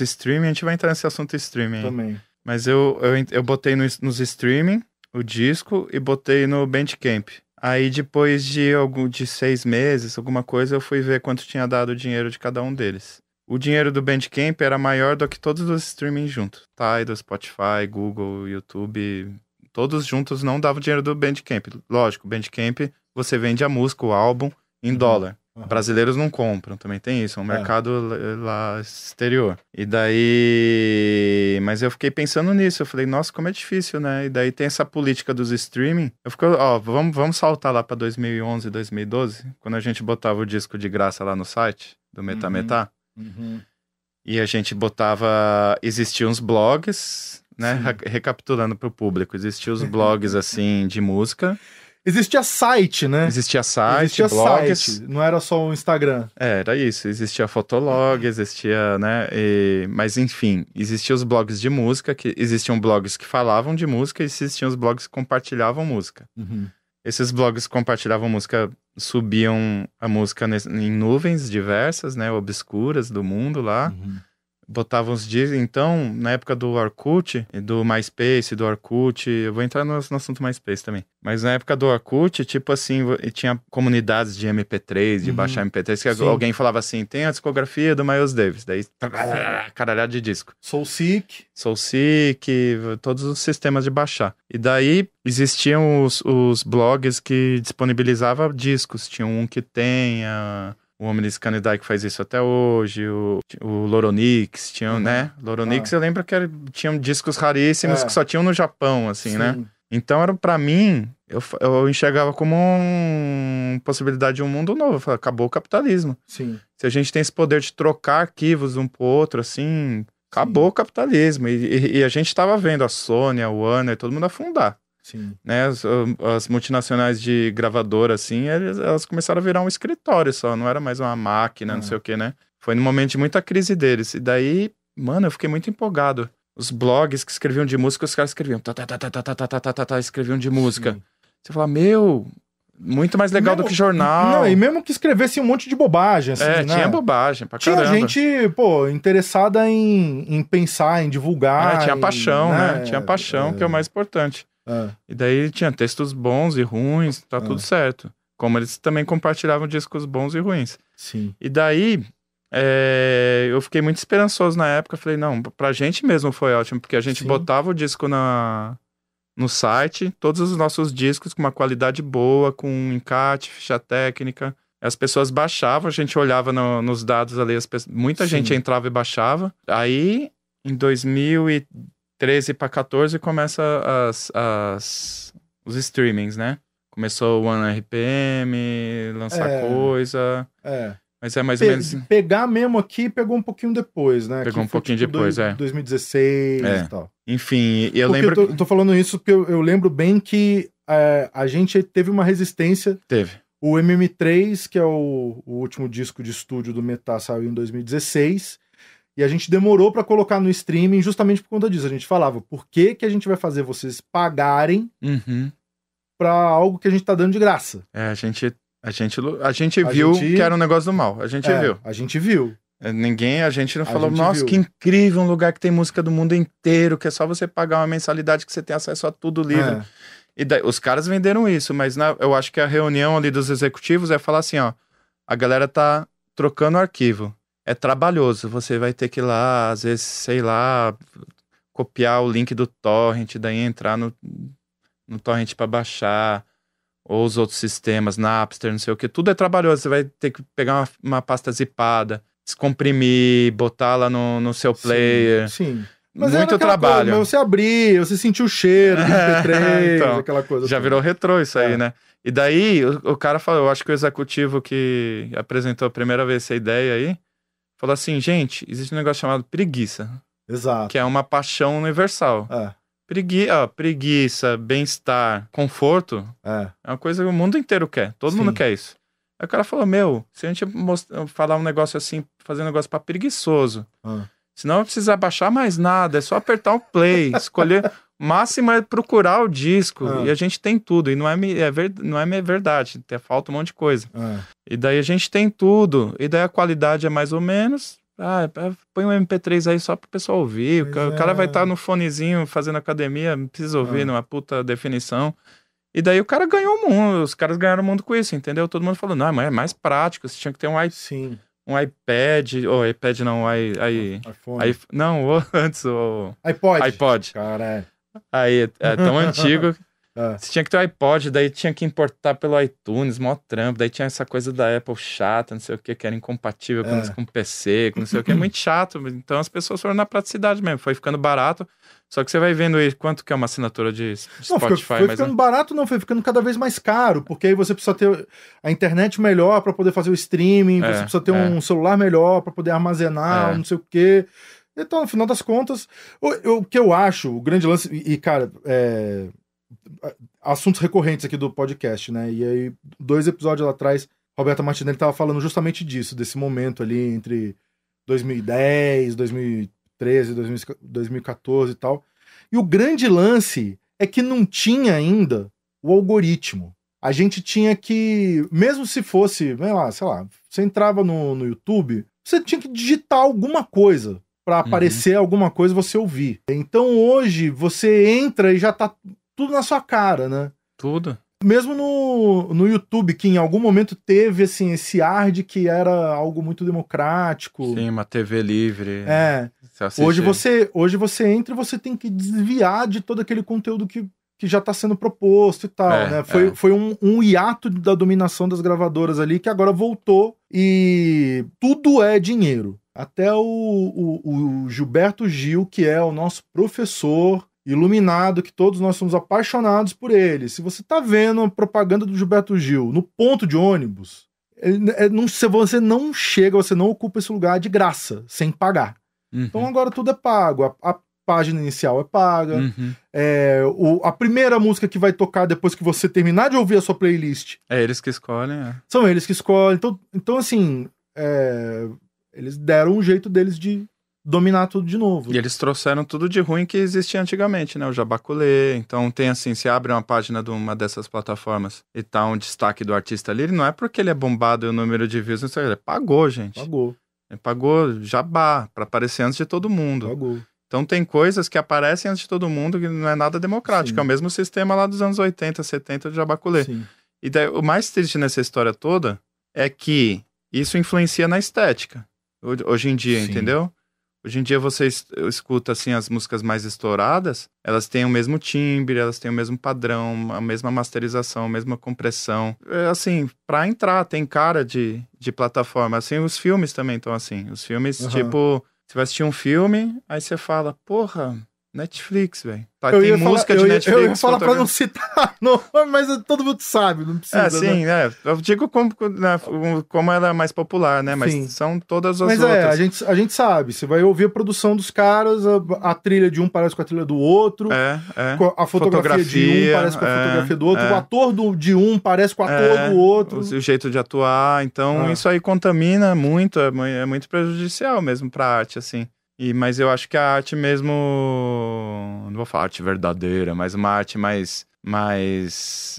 streaming, a gente vai entrar nesse assunto streaming. Também. Mas eu botei nos streaming o disco e botei no Bandcamp. Aí depois de 6 meses, alguma coisa, eu fui ver quanto tinha dado o dinheiro de cada um deles. O dinheiro do Bandcamp era maior do que todos os streaming juntos. Tidal, Spotify, Google, YouTube, todos juntos não davam o dinheiro do Bandcamp. Lógico, o Bandcamp, você vende a música, o álbum, em dólar. Brasileiros não compram, também tem isso, é um mercado lá exterior. E daí... Mas eu fiquei pensando nisso, eu falei, nossa, como é difícil, né? E daí tem essa política dos streaming. Eu fiquei, vamos saltar lá pra 2011, 2012, quando a gente botava o disco de graça lá no site do Metá. E a gente existiam uns blogs, né? Recapitulando pro público, existiam os blogs assim de música. Existia site, né? Existia site, Existia blogs. site, não era só o Instagram. Era isso, existia Fotolog, existia, né? Mas enfim, existiam os blogs de música, que existiam blogs que falavam de música e existiam os blogs que compartilhavam música. Uhum. Esses blogs que compartilhavam música subiam a música em nuvens diversas, né? Obscuras do mundo lá. Uhum. Botavam os discos. Então, na época do Orkut, do MySpace, do Orkut, eu vou entrar no assunto MySpace também. Mas na época do Orkut, tipo assim, tinha comunidades de MP3, de baixar MP3, que alguém falava assim, tem a discografia do Miles Davis. Daí, caralhada de disco. Soulseek, todos os sistemas de baixar. E daí, existiam os blogs que disponibilizavam discos. Tinha um que tem o Homem desse Canidai que faz isso até hoje, o Loronix, tinha, né? Loronix, eu lembro que tinham discos raríssimos que só tinham no Japão, assim, né? Então, pra mim, eu enxergava como uma possibilidade de um mundo novo. Eu falei, acabou o capitalismo. Sim. Se a gente tem esse poder de trocar arquivos um pro outro, assim, acabou o capitalismo. E a gente tava vendo a Sony, a Warner, todo mundo afundar. Sim. Né, as multinacionais de gravadora, assim, elas começaram a virar um escritório só, não era mais uma máquina, não sei o que, né? Foi no momento de muita crise deles. E daí, mano, eu fiquei muito empolgado. Os blogs que escreviam de música, os caras escreviam, escreviam de música. Sim. Você fala, muito mais legal do que jornal. Não, e mesmo que escrevesse um monte de bobagem, assim, né? Tinha bobagem pra caramba. Tinha gente, interessada em pensar, em divulgar. Tinha paixão, né? Tinha paixão, que é o mais importante. E daí tinha textos bons e ruins, tudo certo. Como eles também compartilhavam discos bons e ruins. Sim. E daí, eu fiquei muito esperançoso na época. Falei, não, pra gente mesmo foi ótimo, porque a gente botava o disco no site, todos os nossos discos com uma qualidade boa, com encarte, ficha técnica. As pessoas baixavam, a gente olhava nos dados ali, muita gente entrava e baixava. Aí, em 2013 para 14 começa os streamings, né? Começou o OneRPM, lançar coisa. Mas é mais ou menos... Pegar mesmo aqui, pegou um pouquinho depois, né? Pegou um pouquinho depois, 2016 e tal. Enfim, eu lembro... Eu tô falando isso porque eu lembro bem que a gente teve uma resistência. Teve. O MM3, que é o último disco de estúdio do Metá, saiu em 2016. E a gente demorou pra colocar no streaming justamente por conta disso. A gente falava, por que a gente vai fazer vocês pagarem pra algo que a gente tá dando de graça? A gente viu que era um negócio do mal. A gente viu. A gente viu. A gente não falou, nossa, que incrível, um lugar que tem música do mundo inteiro, que é só você pagar uma mensalidade que você tem acesso a tudo livre. E daí, os caras venderam isso, mas eu acho que a reunião ali dos executivos é falar assim, ó, a galera tá trocando arquivo. É trabalhoso, você vai ter que ir lá, às vezes, sei lá, copiar o link do torrent, daí entrar no torrent pra baixar, ou os outros sistemas, Napster, não sei o que, tudo é trabalhoso, você vai ter que pegar uma pasta zipada, descomprimir, botar lá no seu player. Sim. Mas muito trabalho. Coisa, você abrir, você sentir o cheiro do MP3, então, aquela coisa. Já virou retrô isso aí, né? E daí, o cara falou, eu acho que o executivo que apresentou a primeira vez essa ideia aí, falou assim, gente, existe um negócio chamado preguiça. Exato. Que é uma paixão universal. Preguiça, bem-estar, conforto, é uma coisa que o mundo inteiro quer. Todo mundo quer isso. Aí o cara falou, se a gente falar um negócio assim, fazer um negócio pra preguiçoso, senão não precisa baixar mais nada, é só apertar o play, escolher... O máximo é procurar o disco, e a gente tem tudo, e não é verdade, falta um monte de coisa. E daí a gente tem tudo, e daí a qualidade é mais ou menos, põe um MP3 aí só pro pessoal ouvir, o cara vai estar no fonezinho fazendo academia, não precisa ouvir numa puta definição. E daí o cara ganhou o mundo, os caras ganharam o mundo com isso, entendeu? Todo mundo falou, não, mas é mais prático, você tinha que ter um iPad, iPad não, iPhone. Não, antes o... iPod. Caralho. Aí, é tão antigo. Você tinha que ter o iPod, daí tinha que importar pelo iTunes, mó trampo. Daí tinha essa coisa da Apple chata, não sei o que era incompatível com PC, com não sei o que. É muito chato. Então as pessoas foram na praticidade mesmo. Foi ficando barato. Só que você vai vendo aí quanto que é uma assinatura de Spotify. Foi ficando barato, não. Foi ficando cada vez mais caro. Porque aí você precisa ter a internet melhor para poder fazer o streaming. Você precisa ter um celular melhor para poder armazenar, não sei o que. Então, no final das contas, o que eu acho, o grande lance, e cara, assuntos recorrentes aqui do podcast, né? E aí, 2 episódios lá atrás, Roberta Martinelli estava falando justamente disso, desse momento ali entre 2010, 2013, 2014 e tal. E o grande lance é que não tinha ainda o algoritmo. A gente tinha que, mesmo se fosse, sei lá, você entrava no YouTube, você tinha que digitar alguma coisa para aparecer alguma coisa e você ouvir. Então hoje você entra e já tá tudo na sua cara, né? Tudo. Mesmo no YouTube, que em algum momento teve assim, esse ar de que era algo muito democrático. Sim, uma TV livre. Hoje você entra e você tem que desviar de todo aquele conteúdo que já está sendo proposto e tal, né? Foi um hiato da dominação das gravadoras ali que agora voltou e tudo é dinheiro. Até o Gilberto Gil, que é o nosso professor iluminado, que todos nós somos apaixonados por ele. Se você tá vendo a propaganda do Gilberto Gil no ponto de ônibus, você não chega, você não ocupa esse lugar de graça, sem pagar. Então agora tudo é pago. A página inicial é paga. A primeira música que vai tocar depois que você terminar de ouvir a sua playlist. É eles que escolhem, São eles que escolhem. Então assim, eles deram um jeito deles de dominar tudo de novo. E eles trouxeram tudo de ruim que existia antigamente, né? O jabaculê. Então tem assim, se abre uma página de uma dessas plataformas e tá um destaque do artista ali, não é porque ele é bombado e o número de views, não sei, ele pagou, gente. Ele pagou jabá pra aparecer antes de todo mundo. Pagou. Então tem coisas que aparecem antes de todo mundo que não é nada democrático. Sim. É o mesmo sistema lá dos anos 80, 70 de jabaculê. Sim. E daí, o mais triste nessa história toda é que isso influencia na estética. Hoje em dia, sim, entendeu? Hoje em dia você escuta assim as músicas mais estouradas, elas têm o mesmo timbre, elas têm o mesmo padrão, a mesma masterização, a mesma compressão. Assim, pra entrar, tem cara de plataforma. Assim, os filmes também estão assim. Os filmes, tipo... Você vai assistir um filme, aí você fala, porra, Netflix, velho. Tá, tem música de Netflix. Eu ia falar pra não citar, não, mas todo mundo sabe, não precisa. Sim, né? Eu digo como ela é mais popular, né? Mas sim, são todas as outras. A gente sabe. Você vai ouvir a produção dos caras, a trilha de um parece com a trilha do outro. A fotografia de um parece com a fotografia do outro. O ator de um parece com o ator do outro. O jeito de atuar. Então, isso aí contamina muito, é muito prejudicial mesmo pra arte, assim. Mas eu acho que a arte mesmo, não vou falar arte verdadeira, mas uma arte mais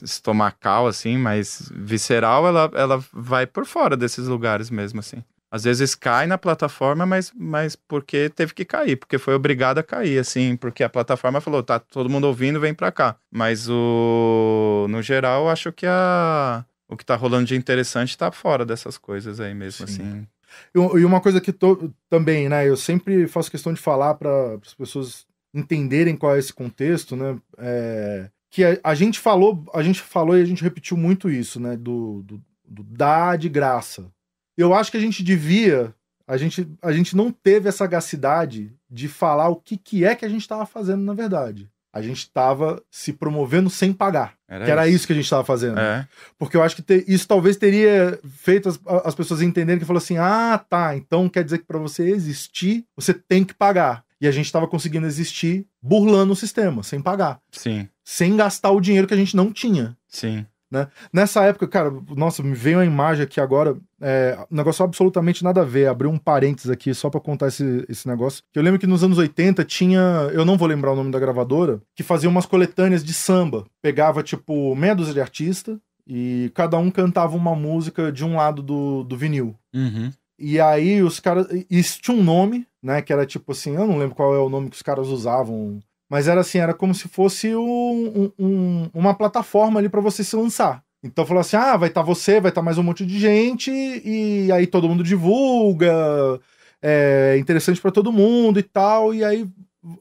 estomacal, assim, mais visceral, ela vai por fora desses lugares mesmo, assim. Às vezes cai na plataforma, mas porque teve que cair, porque foi obrigado a cair, assim, porque a plataforma falou, tá todo mundo ouvindo, vem pra cá. Mas no geral, eu acho que o que tá rolando de interessante tá fora dessas coisas aí mesmo, sim, assim. E uma coisa que também, né, eu sempre faço questão de falar para as pessoas entenderem qual é esse contexto, né, que a gente falou e a gente repetiu muito isso, né, do dar de graça. Eu acho que a gente devia, a gente não teve essa sagacidade de falar o que é que a gente estava fazendo na verdade. A gente estava se promovendo sem pagar. Era isso que a gente estava fazendo. Porque eu acho que isso talvez teria feito as pessoas entenderem que falou assim, tá, então quer dizer que para você existir, você tem que pagar. E a gente estava conseguindo existir burlando o sistema, sem pagar. Sim. Sem gastar o dinheiro que a gente não tinha. Sim. Né? Nessa época, cara, nossa, me veio uma imagem aqui agora, um negócio absolutamente nada a ver, abri um parênteses aqui só pra contar esse negócio, que eu lembro que nos anos 80 tinha, eu não vou lembrar o nome da gravadora, que fazia umas coletâneas de samba, pegava tipo meia dúzia de artista e cada um cantava uma música de um lado do vinil. E aí os caras, isso tinha um nome, né, que era tipo assim, eu não lembro qual é o nome que os caras usavam, mas era assim, era como se fosse uma plataforma ali pra você se lançar. Então falou assim, vai estar você, vai estar mais um monte de gente, e aí todo mundo divulga, é interessante pra todo mundo e tal, e aí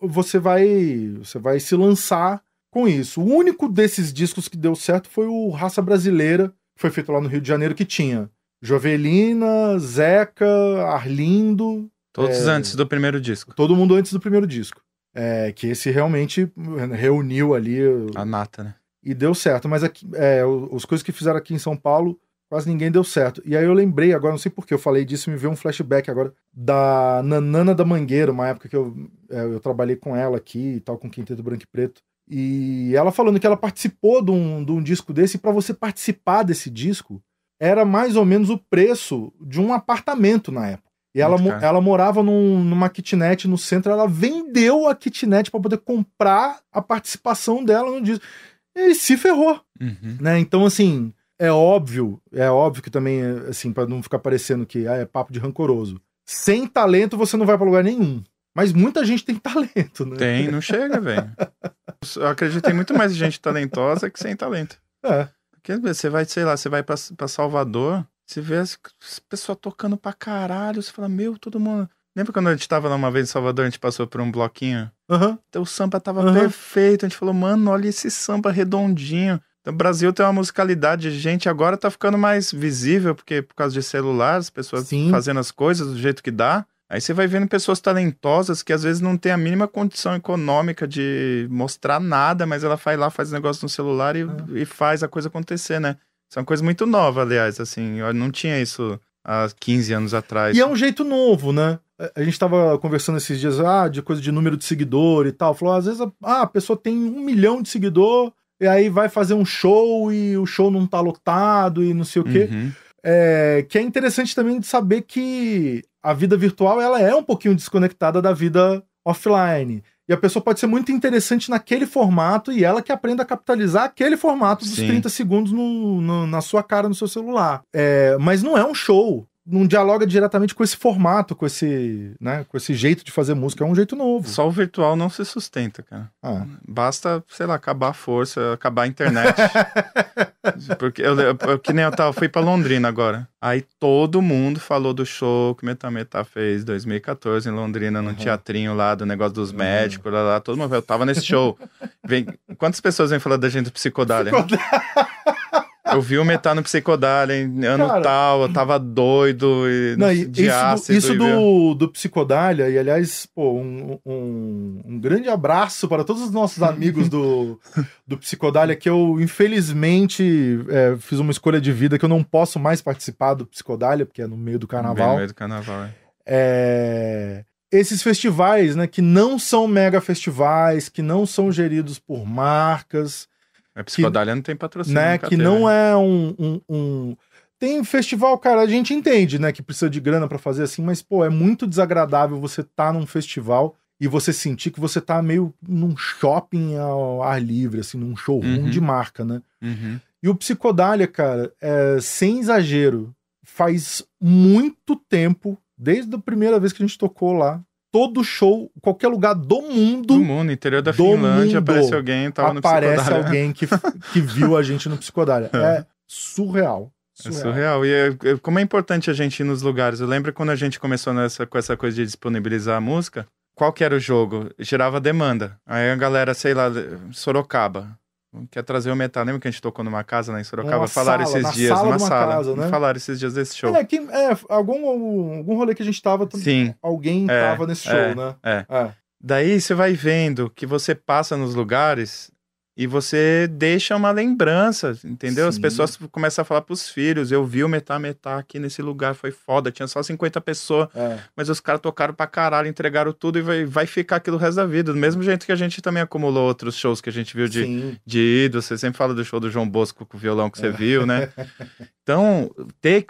você vai se lançar com isso. O único desses discos que deu certo foi o Raça Brasileira, que foi feito lá no Rio de Janeiro, que tinha Jovelina, Zeca, Arlindo... Todos antes do primeiro disco. Todo mundo antes do primeiro disco. Que esse realmente reuniu ali... A nata, né? E deu certo. Mas aqui, as coisas que fizeram aqui em São Paulo, quase ninguém deu certo. E aí eu lembrei agora, não sei por que eu falei disso, me veio um flashback agora, da Nanana da Mangueira, uma época que eu trabalhei com ela aqui e tal, com Quinteto Branco e Preto. E ela falando que ela participou de um disco desse, e pra você participar desse disco, era mais ou menos o preço de um apartamento na época. E ela morava numa kitnet no centro, ela vendeu a kitnet pra poder comprar a participação dela no disco. E se ferrou, né? Então, assim, é óbvio que também, assim, pra não ficar parecendo que é papo de rancoroso. Sem talento você não vai pra lugar nenhum. Mas muita gente tem talento, né? Tem, não chega, velho. Eu acredito que tem muito mais gente talentosa que sem talento. Porque você vai, sei lá, você vai pra Salvador, você vê as pessoas tocando pra caralho, você fala, meu, todo mundo... Lembra quando a gente tava lá uma vez em Salvador, a gente passou por um bloquinho? Então o samba tava perfeito, a gente falou, mano, olha esse samba redondinho. Então, o Brasil tem uma musicalidade, gente, agora tá ficando mais visível, porque por causa de celular, as pessoas fazendo as coisas do jeito que dá. Aí você vai vendo pessoas talentosas que às vezes não tem a mínima condição econômica de mostrar nada, mas ela vai lá, faz negócio no celular e faz a coisa acontecer, né? Isso é uma coisa muito nova, aliás, assim, eu não tinha isso há 15 anos atrás. E é um jeito novo, né? A gente tava conversando esses dias, de coisa de número de seguidor e tal. Falou, às vezes a pessoa tem 1 milhão de seguidor e aí vai fazer um show e o show não tá lotado e não sei o quê. Que é interessante também de saber que a vida virtual ela é um pouquinho desconectada da vida offline. E a pessoa pode ser muito interessante naquele formato e ela que aprenda a capitalizar aquele formato dos 30 segundos na sua cara, no seu celular. Mas não é um show. Não dialoga diretamente com esse formato, com esse jeito de fazer música. É um jeito novo. Só o virtual não se sustenta, cara. Basta, sei lá, acabar a força, acabar a internet. Porque que nem eu fui pra Londrina agora. Aí todo mundo falou do show que Metameta fez em 2014 em Londrina, no teatrinho lá, do negócio dos médicos, lá, todo mundo. Eu tava nesse show. Quantas pessoas vêm falar da gente do Psicodália? Eu vi o Metá no Psicodália em ano tal, eu tava doido de ácido. Isso do Psicodália, e aliás, pô, um grande abraço para todos os nossos amigos do Psicodália, que eu, infelizmente, fiz uma escolha de vida que eu não posso mais participar do Psicodália, porque é no meio do carnaval. No meio do carnaval, Esses festivais, né, que não são mega festivais, que não são geridos por marcas... A Psicodália não tem patrocínio. Né, que não é Tem festival, cara, a gente entende, né, que precisa de grana pra fazer assim, mas, pô, é muito desagradável você tá num festival e você sentir que você tá meio num shopping ao ar livre, assim, num showroom de marca, né? E o Psicodália, cara, sem exagero, faz muito tempo, desde a primeira vez que a gente tocou lá, todo show, qualquer lugar do mundo... Do mundo, interior da Finlândia, aparece alguém, tava no Psicodália. Aparece alguém que viu a gente no Psicodália. É surreal. É surreal. E como é importante a gente ir nos lugares. Eu lembro quando a gente começou com essa coisa de disponibilizar a música, qual que era o jogo? Gerava demanda. Aí a galera, sei lá, Sorocaba, quer trazer o Metá. Lembra que a gente tocou numa casa lá em Sorocaba? Falaram esses dias, numa sala. Casa, né? Falaram esses dias desse show. Algum rolê que a gente tava, alguém tava nesse show, né? Daí você vai vendo que você passa nos lugares e você deixa uma lembrança, entendeu? As pessoas começam a falar pros filhos, eu vi o Metá aqui nesse lugar, foi foda, tinha só 50 pessoas, mas os caras tocaram pra caralho, entregaram tudo e vai ficar aquilo o resto da vida, do mesmo jeito que a gente também acumulou outros shows que a gente viu de ídolos, você sempre fala do show do João Bosco com o violão que você viu, né? Então,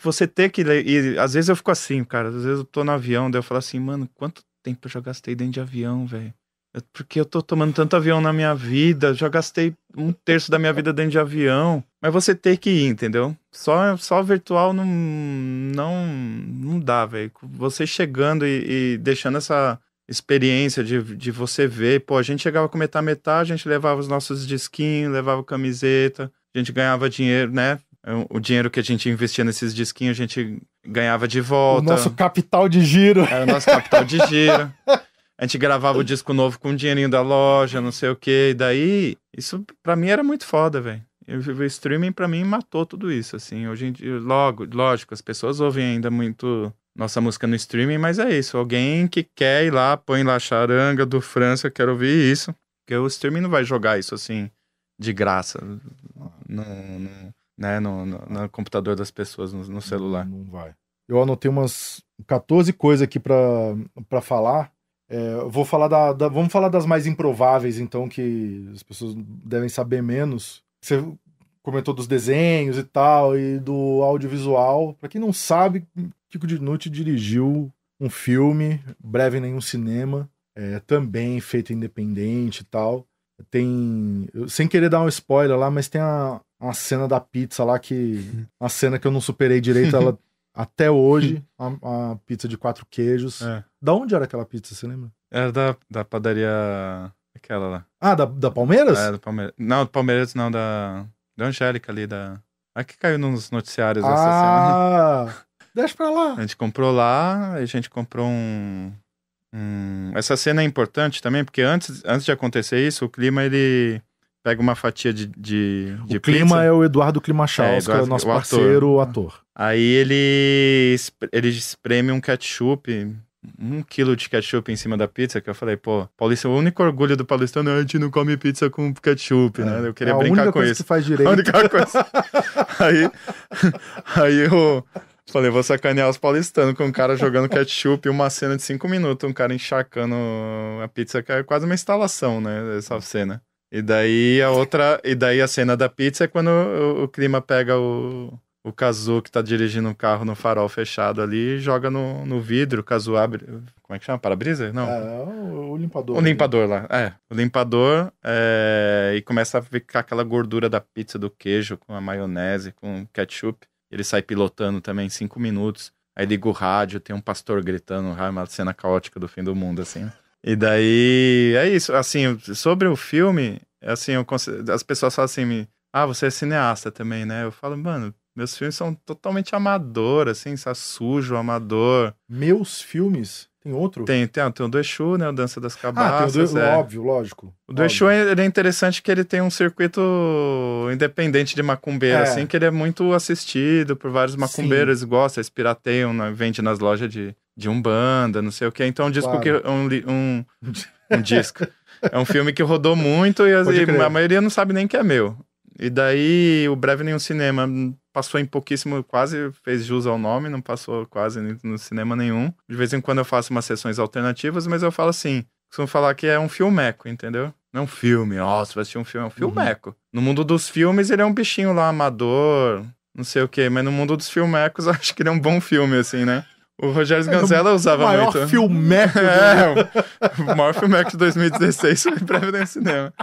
você ter que ir, às vezes eu fico assim, cara, às vezes eu tô no avião, daí eu falo assim, mano, quanto tempo eu já gastei dentro de avião, velho? Porque eu tô tomando tanto avião na minha vida, já gastei 1/3 da minha vida dentro de avião. Mas você tem que ir, entendeu? Só virtual não dá, velho. Você chegando e deixando essa experiência de você ver. Pô, a gente chegava com Metá, a gente levava os nossos disquinhos, levava camiseta, a gente ganhava dinheiro, né? O dinheiro que a gente investia nesses disquinhos, a gente ganhava de volta. O nosso capital de giro. Era o nosso capital de giro. A gente gravava o disco novo com o dinheirinho da loja, não sei o quê. E daí, isso pra mim era muito foda, velho. O streaming pra mim matou tudo isso, assim. Hoje em dia, lógico, as pessoas ouvem ainda muito nossa música no streaming, mas é isso. Alguém que quer ir lá, põe lá Charanga do França, eu quero ouvir isso. Porque o streaming não vai jogar isso, assim, de graça no computador das pessoas, no celular. Não vai. Eu anotei umas 14 coisas aqui pra falar. Vamos falar das mais improváveis, então, que as pessoas devem saber menos. Você comentou dos desenhos e tal, e do audiovisual. Pra quem não sabe, Kiko Dinucci dirigiu um filme, Breve em Nenhum Cinema, também feito independente e tal. Sem querer dar um spoiler lá, mas tem uma cena da pizza lá uma cena que eu não superei direito ela até hoje, a pizza de 4 queijos. Da onde era aquela pizza, você lembra? Era da padaria aquela lá. Ah, da Palmeiras? Da Palmeiras. Não, do Palmeiras não, da Angélica ali, a que caiu nos noticiários essa cena. Deixa pra lá. A gente comprou lá, a gente comprou Essa cena é importante também, porque antes de acontecer isso, o Clima, ele pega uma fatia de O Clima pizza. é o Eduardo Klimachauskas, nosso parceiro, ator. Aí ele espreme um ketchup, 1 quilo de ketchup em cima da pizza, que eu falei, pô, Paulista, o único orgulho do paulistano é a gente não come pizza com ketchup, né? Eu queria brincar com isso. Que faz direito. A única coisa. Aí eu falei, vou sacanear os paulistanos com um cara jogando ketchup e uma cena de 5 minutos, um cara encharcando a pizza, que é quase uma instalação, né? Essa cena. E daí a cena da pizza é quando o Clima pega o Kazu, que tá dirigindo um carro no farol fechado ali, e joga no vidro, o Kazu abre... Como é que chama? Para-brisa? Não. O limpador. O limpador lá. O limpador e começa a ficar aquela gordura da pizza, do queijo, com a maionese, com ketchup. Ele sai pilotando também em 5 minutos. Aí liga o rádio, tem um pastor gritando, uma cena caótica do fim do mundo, assim. E daí, é isso. Assim, sobre o filme, assim, as pessoas falam assim, você é cineasta também, né? Eu falo, mano, meus filmes são totalmente amador, assim, sujo, amador. Meus filmes? Tem outro? Tem o do Exu, né? O Dança das Cabaças. Óbvio, lógico. O do Exu, ele é interessante que ele tem um circuito independente de macumbeiro, assim, que ele é muito assistido por vários macumbeiros. Eles gostam, eles pirateiam, vende nas lojas de Umbanda, não sei o que. Então, um disco um disco. É um filme que rodou muito e a maioria não sabe nem que é meu. E daí, o Breve Nenhum Cinema passou em pouquíssimo, quase fez jus ao nome, não passou quase no cinema nenhum. De vez em quando eu faço umas sessões alternativas, mas eu falo assim, costumo falar que é um filmeco, entendeu? Não é um filme, você vai assistir um filme, é um filmeco. No mundo dos filmes, ele é um bichinho lá, amador, não sei o quê, mas no mundo dos filmecos, eu acho que ele é um bom filme, assim, né? O Rogério Sganzella usava muito. O maior filmeco. O maior filmeco de 2016 foi Breve Nenhum Cinema.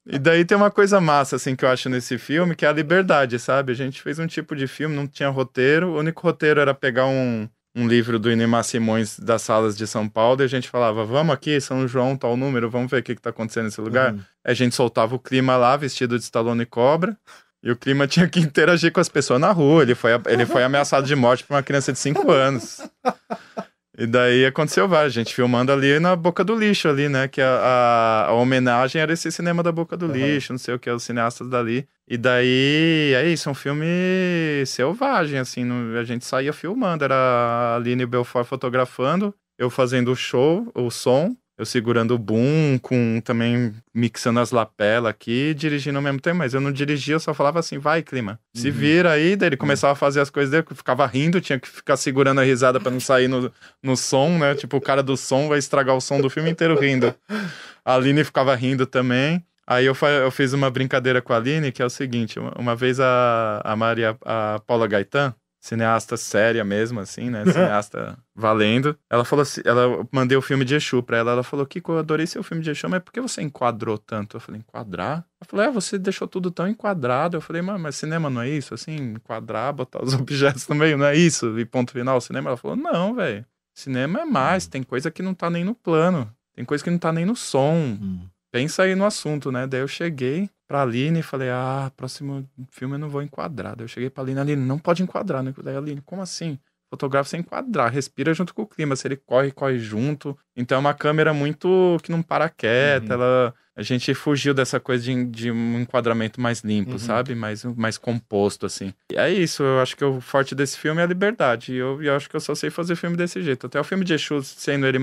E daí tem uma coisa massa, assim, que eu acho nesse filme, que é a liberdade, sabe? A gente fez um tipo de filme, não tinha roteiro. O único roteiro era pegar um livro do Inemar Simões das salas de São Paulo e a gente falava, vamos aqui, São João, tal número, vamos ver o que tá acontecendo nesse lugar. A gente soltava o Clima lá, vestido de Stallone e Cobra. E o Clima tinha que interagir com as pessoas na rua. Ele foi ameaçado de morte por uma criança de 5 anos. E daí aconteceu vários. A gente filmando ali na Boca do Lixo ali, né? Que a homenagem era esse cinema da Boca do Lixo, não sei o que, os cineastas dali. E daí, é isso, um filme selvagem, assim. A gente saía filmando. Era a Aline Belfort fotografando, eu fazendo o som. Eu segurando o boom, também mixando as lapelas aqui, dirigindo ao mesmo tempo. Mas eu não dirigia, eu só falava assim, vai, Clima, se vira aí. Daí ele começava a fazer as coisas dele, ficava rindo, tinha que ficar segurando a risada pra não sair no som, né? Tipo, o cara do som vai estragar o som do filme inteiro rindo. A Aline ficava rindo também. Aí eu fiz uma brincadeira com a Aline, que é o seguinte, uma vez a Paula Gaetan, cineasta séria mesmo, assim, né? Cineasta valendo. Ela falou assim, mandei o filme de Exu pra ela. Ela falou, Kiko, eu adorei seu filme de Exu, mas por que você enquadrou tanto? Eu falei, enquadrar? Ela falou, você deixou tudo tão enquadrado. Eu falei, mas cinema não é isso? Assim, enquadrar, botar os objetos no meio, não é isso? E ponto final, cinema? Ela falou, não, velho. Cinema é mais, tem coisa que não tá nem no plano. Tem coisa que não tá nem no som. Pensa aí no assunto, né? Daí eu cheguei pra Aline e falei, próximo filme eu não vou enquadrar. Daí eu cheguei pra Aline, não pode enquadrar, né? Daí a Aline, como assim? Fotógrafo sem enquadrar, respira junto com o clima. Se ele corre junto. Então é uma câmera muito que não para quieta. A gente fugiu dessa coisa de um enquadramento mais limpo, sabe? Mais composto, assim. E é isso, eu acho que o forte desse filme é a liberdade. E eu acho que eu só sei fazer filme desse jeito. Até o filme de Exu, sendo ele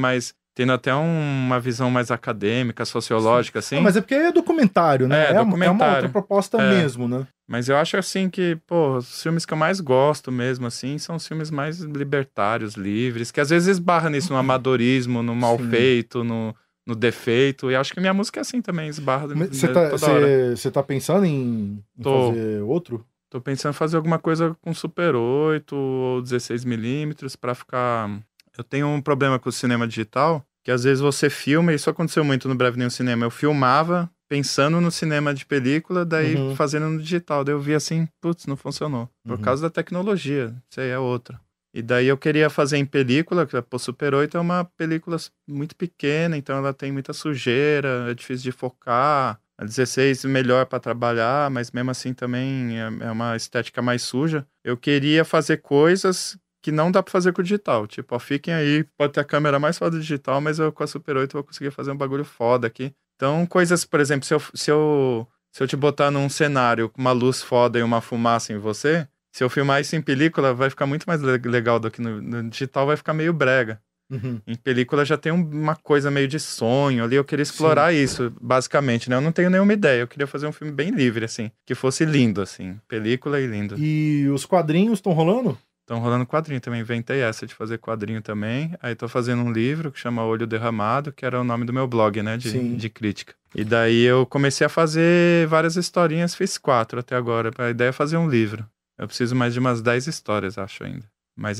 tendo até uma visão mais acadêmica, sociológica, assim. Mas é porque é documentário, né? Documentário. É uma outra proposta mesmo, né? Mas eu acho, assim, que, pô, os filmes que eu mais gosto mesmo, assim, são os filmes mais libertários, livres, que às vezes esbarra nisso, no amadorismo, no mal Sim. feito, no defeito. E acho que minha música é assim também, esbarra Você toda hora. tá pensando em Tô, fazer outro? tô pensando em fazer alguma coisa com Super 8 ou 16mm pra ficar... Eu tenho um problema com o cinema digital, que às vezes você filma, e isso aconteceu muito no Breve Nenhum Cinema, eu filmava pensando no cinema de película, daí Uhum. fazendo no digital. Daí eu vi assim, putz, não funcionou. Por Uhum. causa da tecnologia, isso aí é outra. E daí eu queria fazer em película, que o Super 8 é uma película muito pequena, então ela tem muita sujeira, é difícil de focar. A 16 melhor para trabalhar, mas mesmo assim também é uma estética mais suja. Eu queria fazer coisas que não dá pra fazer com o digital. Tipo, ó, fiquem aí, pode ter a câmera mais foda digital, mas eu com a Super 8 vou conseguir fazer um bagulho foda aqui. Então, coisas, por exemplo, se eu te botar num cenário com uma luz foda e uma fumaça em você, se eu filmar isso em película, vai ficar muito mais legal do que no digital, vai ficar meio brega. Uhum. Em película já tem uma coisa meio de sonho ali, eu queria explorar isso, basicamente, né? Eu não tenho nenhuma ideia, eu queria fazer um filme bem livre, assim, que fosse lindo, assim, película e lindo. E os quadrinhos estão rolando? Estão rolando quadrinho também, inventei essa de fazer quadrinho também. Aí tô fazendo um livro que chama Olho Derramado, que era o nome do meu blog, né, de crítica. E daí eu comecei a fazer várias historinhas, fiz 4 até agora. A ideia é fazer um livro. Eu preciso mais de umas 10 histórias, acho ainda. Mas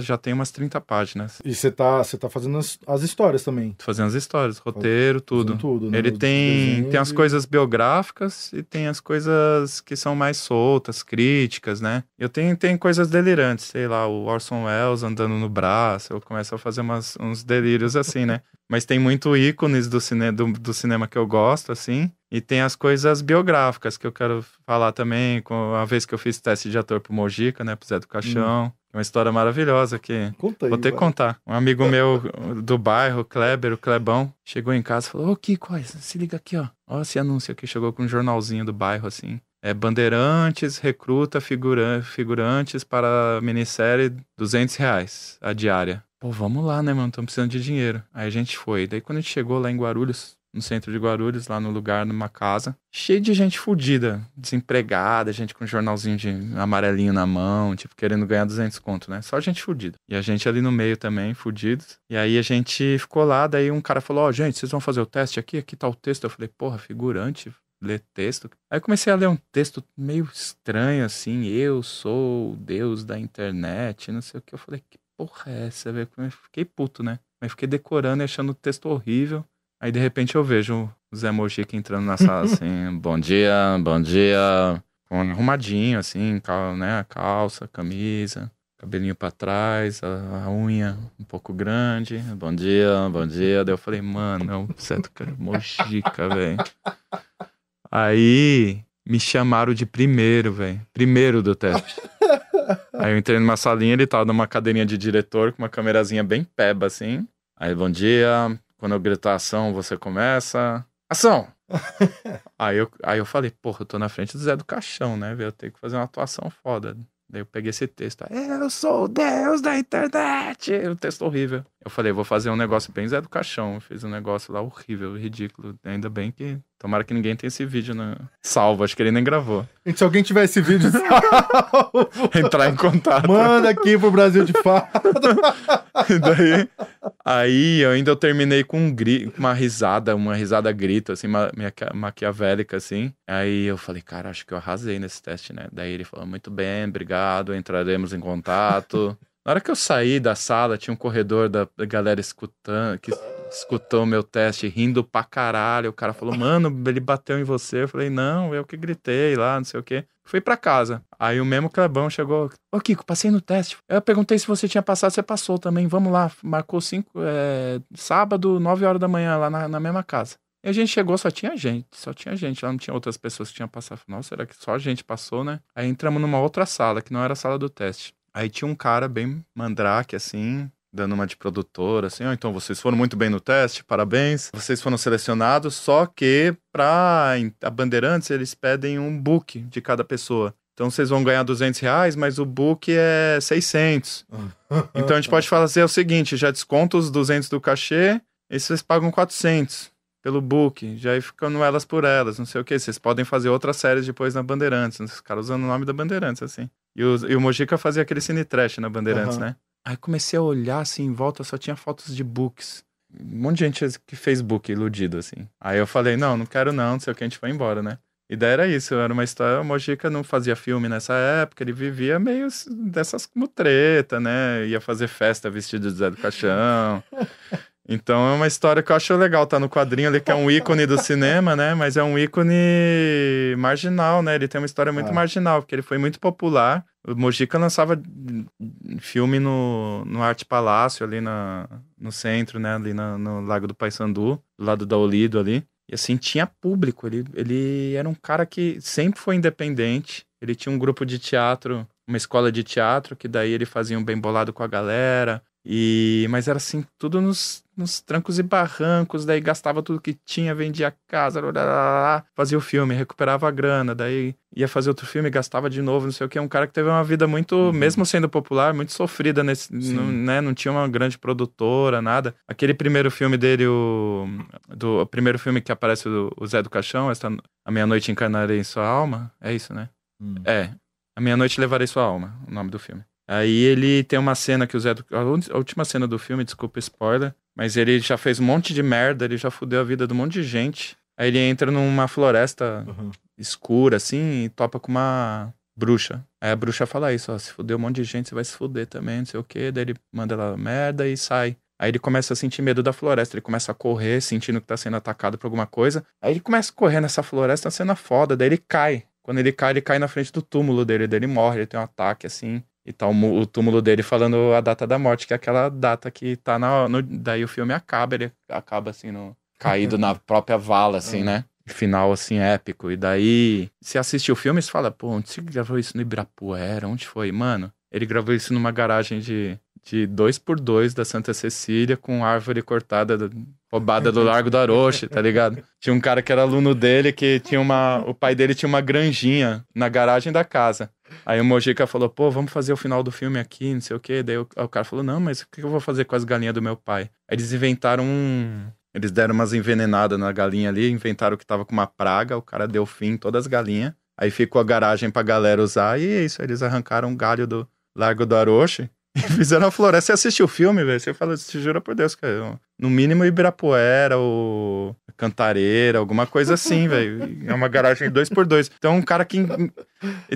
já tem umas 30 páginas. E você tá fazendo as histórias também. Tô fazendo as histórias, roteiro, tudo. Tudo, né? Ele tem as coisas biográficas e tem as coisas que são mais soltas, críticas, né? Tem coisas delirantes, sei lá, o Orson Welles andando no braço, eu começo a fazer uns delírios assim, né? Mas tem muito ícones do cinema que eu gosto, assim. E tem as coisas biográficas que eu quero falar também, com a vez que eu fiz teste de ator pro Mojica, né? Pro Zé do Caixão. Uma história maravilhosa que... Conta aí, vou ter que contar. Um amigo meu do bairro, o Clebão, chegou em casa e falou: ô, Kiko, se liga aqui, ó. Ó esse anúncio aqui. Chegou com um jornalzinho do bairro, assim. Bandeirantes recruta figurantes para a minissérie R$200 a diária. Pô, vamos lá, né, mano? Estamos precisando de dinheiro. Aí a gente foi. Daí quando a gente chegou lá em Guarulhos, no centro de Guarulhos, lá no lugar, numa casa, cheio de gente fudida, desempregada, gente com jornalzinho de amarelinho na mão, tipo, querendo ganhar 200 conto, né? Só gente fudida. E a gente ali no meio também, fudidos. E aí a gente ficou lá, daí um cara falou: ó, gente, vocês vão fazer o teste aqui tá o texto. Eu falei: porra, figurante, ler texto. Aí eu comecei a ler um texto meio estranho, assim: eu sou o deus da internet, não sei o que. Eu falei: que porra é essa, velho? Eu fiquei puto, né? Mas fiquei decorando e achando o texto horrível. Aí, de repente, eu vejo o Zé Mojica entrando na sala, assim, bom dia, arrumadinho, assim, né, calça, camisa, cabelinho pra trás, a unha um pouco grande, bom dia. Daí eu falei: mano, é o Zé do Mojica, velho. Aí, me chamaram de primeiro, velho, primeiro do teste. Aí eu entrei numa salinha, ele tava numa cadeirinha de diretor, com uma câmerazinha bem peba, assim. Aí, bom dia... Quando eu gritar ação, você começa. Ação! aí eu falei: porra, eu tô na frente do Zé do Caixão, né, velho? Eu tenho que fazer uma atuação foda. Daí eu peguei esse texto: eu sou o deus da internet! Um texto horrível. Eu falei: vou fazer um negócio bem Zé do Caixão. Eu fiz um negócio lá horrível, ridículo. Ainda bem que... Tomara que ninguém tenha esse vídeo salvo. Acho que ele nem gravou. E se alguém tiver esse vídeo salvo, entrar em contato. Manda aqui pro Brasil de Fato. E daí... Aí eu terminei com uma risada grito, assim, maquiavélica, assim. Aí eu falei: cara, acho que eu arrasei nesse teste, né? Daí ele falou: muito bem, obrigado, entraremos em contato. Na hora que eu saí da sala, tinha um corredor da galera escutando, que escutou meu teste, rindo pra caralho. O cara falou: mano, ele bateu em você. Eu falei: não, eu que gritei lá, não sei o quê. Fui pra casa. Aí o mesmo Clebão chegou: ô, Kiko, passei no teste. Eu perguntei se você tinha passado, você passou também. Vamos lá. Marcou sábado, 9 horas da manhã, lá na mesma casa. E a gente chegou, só tinha gente. Lá não tinha outras pessoas que tinham passado. Nossa, será que só a gente passou, né? Aí entramos numa outra sala, que não era a sala do teste. Aí tinha um cara bem mandrake, assim, dando uma de produtor, assim: ó, então vocês foram muito bem no teste, parabéns. Vocês foram selecionados, só que a Bandeirantes, eles pedem um book de cada pessoa. Então vocês vão ganhar R$200, mas o book é 600. Então a gente pode fazer o seguinte: já desconta os 200 do cachê e vocês pagam 400. pelo book, já ir ficando elas por elas, não sei o que. Vocês podem fazer outras séries depois na Bandeirantes. Os caras usando o nome da Bandeirantes, assim. E o Mojica fazia aquele cine trash na Bandeirantes, né? Aí comecei a olhar, assim, em volta, só tinha fotos de books. Um monte de gente que fez book iludido, assim. Aí eu falei, não quero não sei o que, a gente foi embora, né? E daí era isso, era uma história, o Mojica não fazia filme nessa época, ele vivia meio dessas mutreta, né? Ia fazer festa vestido de Zé do Caixão. Então é uma história que eu acho legal, tá no quadrinho ali, que é um ícone do cinema, né? Mas é um ícone marginal, né? Ele tem uma história muito marginal, porque ele foi muito popular. O Mojica lançava filme no Arte Palácio, ali no centro, né? Ali no Lago do Paissandu, do lado da Olido ali. E assim, tinha público. Ele era um cara que sempre foi independente. Ele tinha um grupo de teatro, uma escola de teatro, que daí ele fazia um bem bolado com a galera. Mas era assim, tudo nos trancos e barrancos, daí gastava tudo que tinha, vendia a casa, fazia o filme, recuperava a grana, daí ia fazer outro filme, gastava de novo, não sei o que. É um cara que teve uma vida muito, mesmo sendo popular, muito sofrida, né? Não tinha uma grande produtora, nada. Aquele primeiro filme dele, o primeiro filme que aparece o Zé do Caixão, A Meia-Noite Encarnarei em Sua Alma, é isso, né? A Meia-Noite Levarei Sua Alma, o nome do filme. Aí ele tem uma cena que a última cena do filme, desculpa spoiler, mas ele já fez um monte de merda, ele já fudeu a vida de um monte de gente. Aí ele entra numa floresta escura, assim, e topa com uma bruxa. Aí a bruxa fala isso, ó, se fuder um monte de gente, você vai se fuder também, não sei o quê. Daí ele manda ela merda e sai. Aí ele começa a sentir medo da floresta, ele começa a correr, sentindo que tá sendo atacado por alguma coisa. Aí ele começa a correr nessa floresta, uma cena foda, daí ele cai. Quando ele cai na frente do túmulo dele, daí ele morre, ele tem um ataque, assim... E tá o túmulo dele falando a data da morte, que é aquela data que tá daí o filme acaba, ele acaba assim, caído na própria vala, assim, né? Final, assim, épico. E daí, você assiste o filme e você fala, pô, onde você gravou isso? No Ibirapuera? Onde foi? Mano, ele gravou isso numa garagem de 2x2 da Santa Cecília, com árvore cortada, roubada do Largo do Aroche, tá ligado? Tinha um cara que era aluno dele, que tinha o pai dele tinha uma granjinha na garagem da casa. Aí o Mojica falou, pô, vamos fazer o final do filme aqui, não sei o quê. Daí o cara falou, não, mas o que eu vou fazer com as galinhas do meu pai? Aí eles inventaram Eles deram umas envenenadas na galinha ali, inventaram que tava com uma praga, o cara deu fim em todas as galinhas. Aí ficou a garagem pra galera usar, e é isso, eles arrancaram um galho do Largo do Aroche e fizeram a floresta. Você assistiu o filme, velho? Você fala, se jura por Deus, cara. No mínimo Ibirapuera ou Cantareira, alguma coisa assim, velho. É uma garagem 2x2. Então, um cara que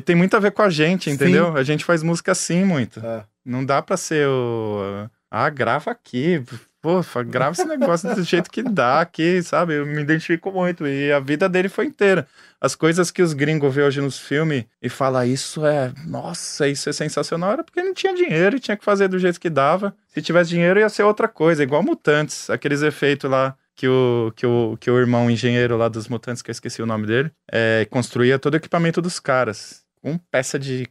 tem muito a ver com a gente, entendeu? Sim. A gente faz música assim muito. Não dá pra ser grava aqui. Pô, grava esse negócio do jeito que dá aqui, sabe? Eu me identifico muito. E a vida dele foi inteira. As coisas que os gringos vê hoje nos filmes e falam, nossa, isso é sensacional, era porque não tinha dinheiro e tinha que fazer do jeito que dava. Se tivesse dinheiro ia ser outra coisa, igual Mutantes, aqueles efeitos lá que o irmão engenheiro lá dos Mutantes, que eu esqueci o nome dele, construía todo o equipamento dos caras. Com peça de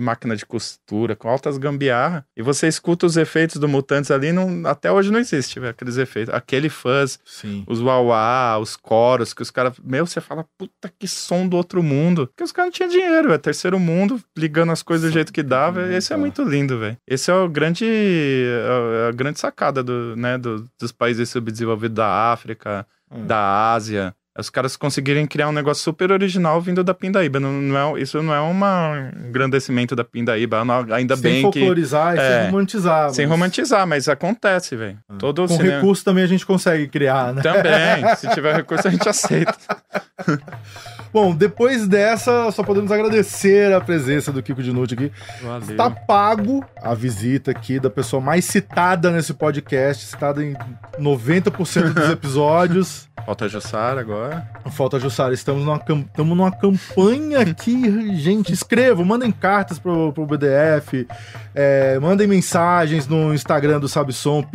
máquina de costura, com altas gambiarra. E você escuta os efeitos do Mutantes ali, até hoje não existe, velho, aqueles efeitos. Aquele fuzz, os wah-wah, os coros, que os caras... você fala, puta, que som do outro mundo. Porque os caras não tinham dinheiro, é terceiro mundo, ligando as coisas do jeito que dava. Esse é muito lindo, velho. Esse é a grande sacada dos países subdesenvolvidos da África, da Ásia. Os caras conseguirem criar um negócio super original vindo da Pindaíba. Isso não é um engrandecimento da Pindaíba. Ainda bem que... Sem folclorizar e sem romantizar. Sem romantizar, mas acontece, velho. Com recurso também a gente consegue criar, né? Também. Se tiver recurso, a gente aceita. Bom, depois dessa, só podemos agradecer a presença do Kiko Dinucci aqui. Valeu. Está pago a visita aqui da pessoa mais citada nesse podcast, citada em 90% dos episódios. Falta a Jussara agora. Falta a Jussara. Estamos numa campanha aqui, gente. Escrevam, mandem cartas pro BDF, mandem mensagens no Instagram do Sabson,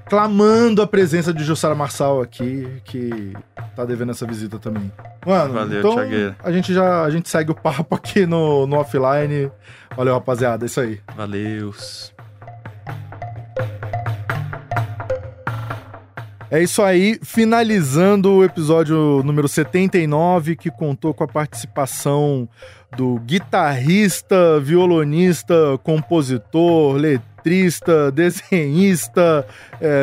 clamando a presença de Jussara Marçal aqui, que tá devendo essa visita também. Mano, valeu, então Thiagueira. a gente segue o papo aqui no offline. Valeu, rapaziada, é isso aí. Valeu. É isso aí, finalizando o episódio número 79, que contou com a participação do guitarrista, violonista, compositor, letrista, desenhista,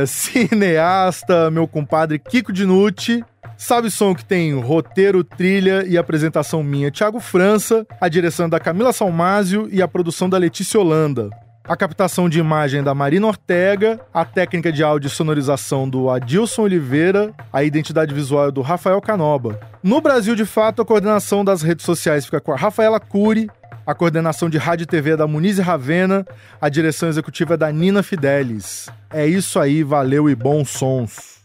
cineasta, meu compadre Kiko Dinucci. Sabe som que tem roteiro, trilha e apresentação minha, Thiago França, a direção da Camila Salmásio e a produção da Letícia Holanda. A captação de imagem da Marina Ortega, a técnica de áudio e sonorização do Adilson Oliveira, a identidade visual do Rafael Canoba. No Brasil, de fato, a coordenação das redes sociais fica com a Rafaela Cury, a coordenação de rádio e TV é da Muniz Ravena, a direção executiva é da Nina Fidelis. É isso aí, valeu e bons sons.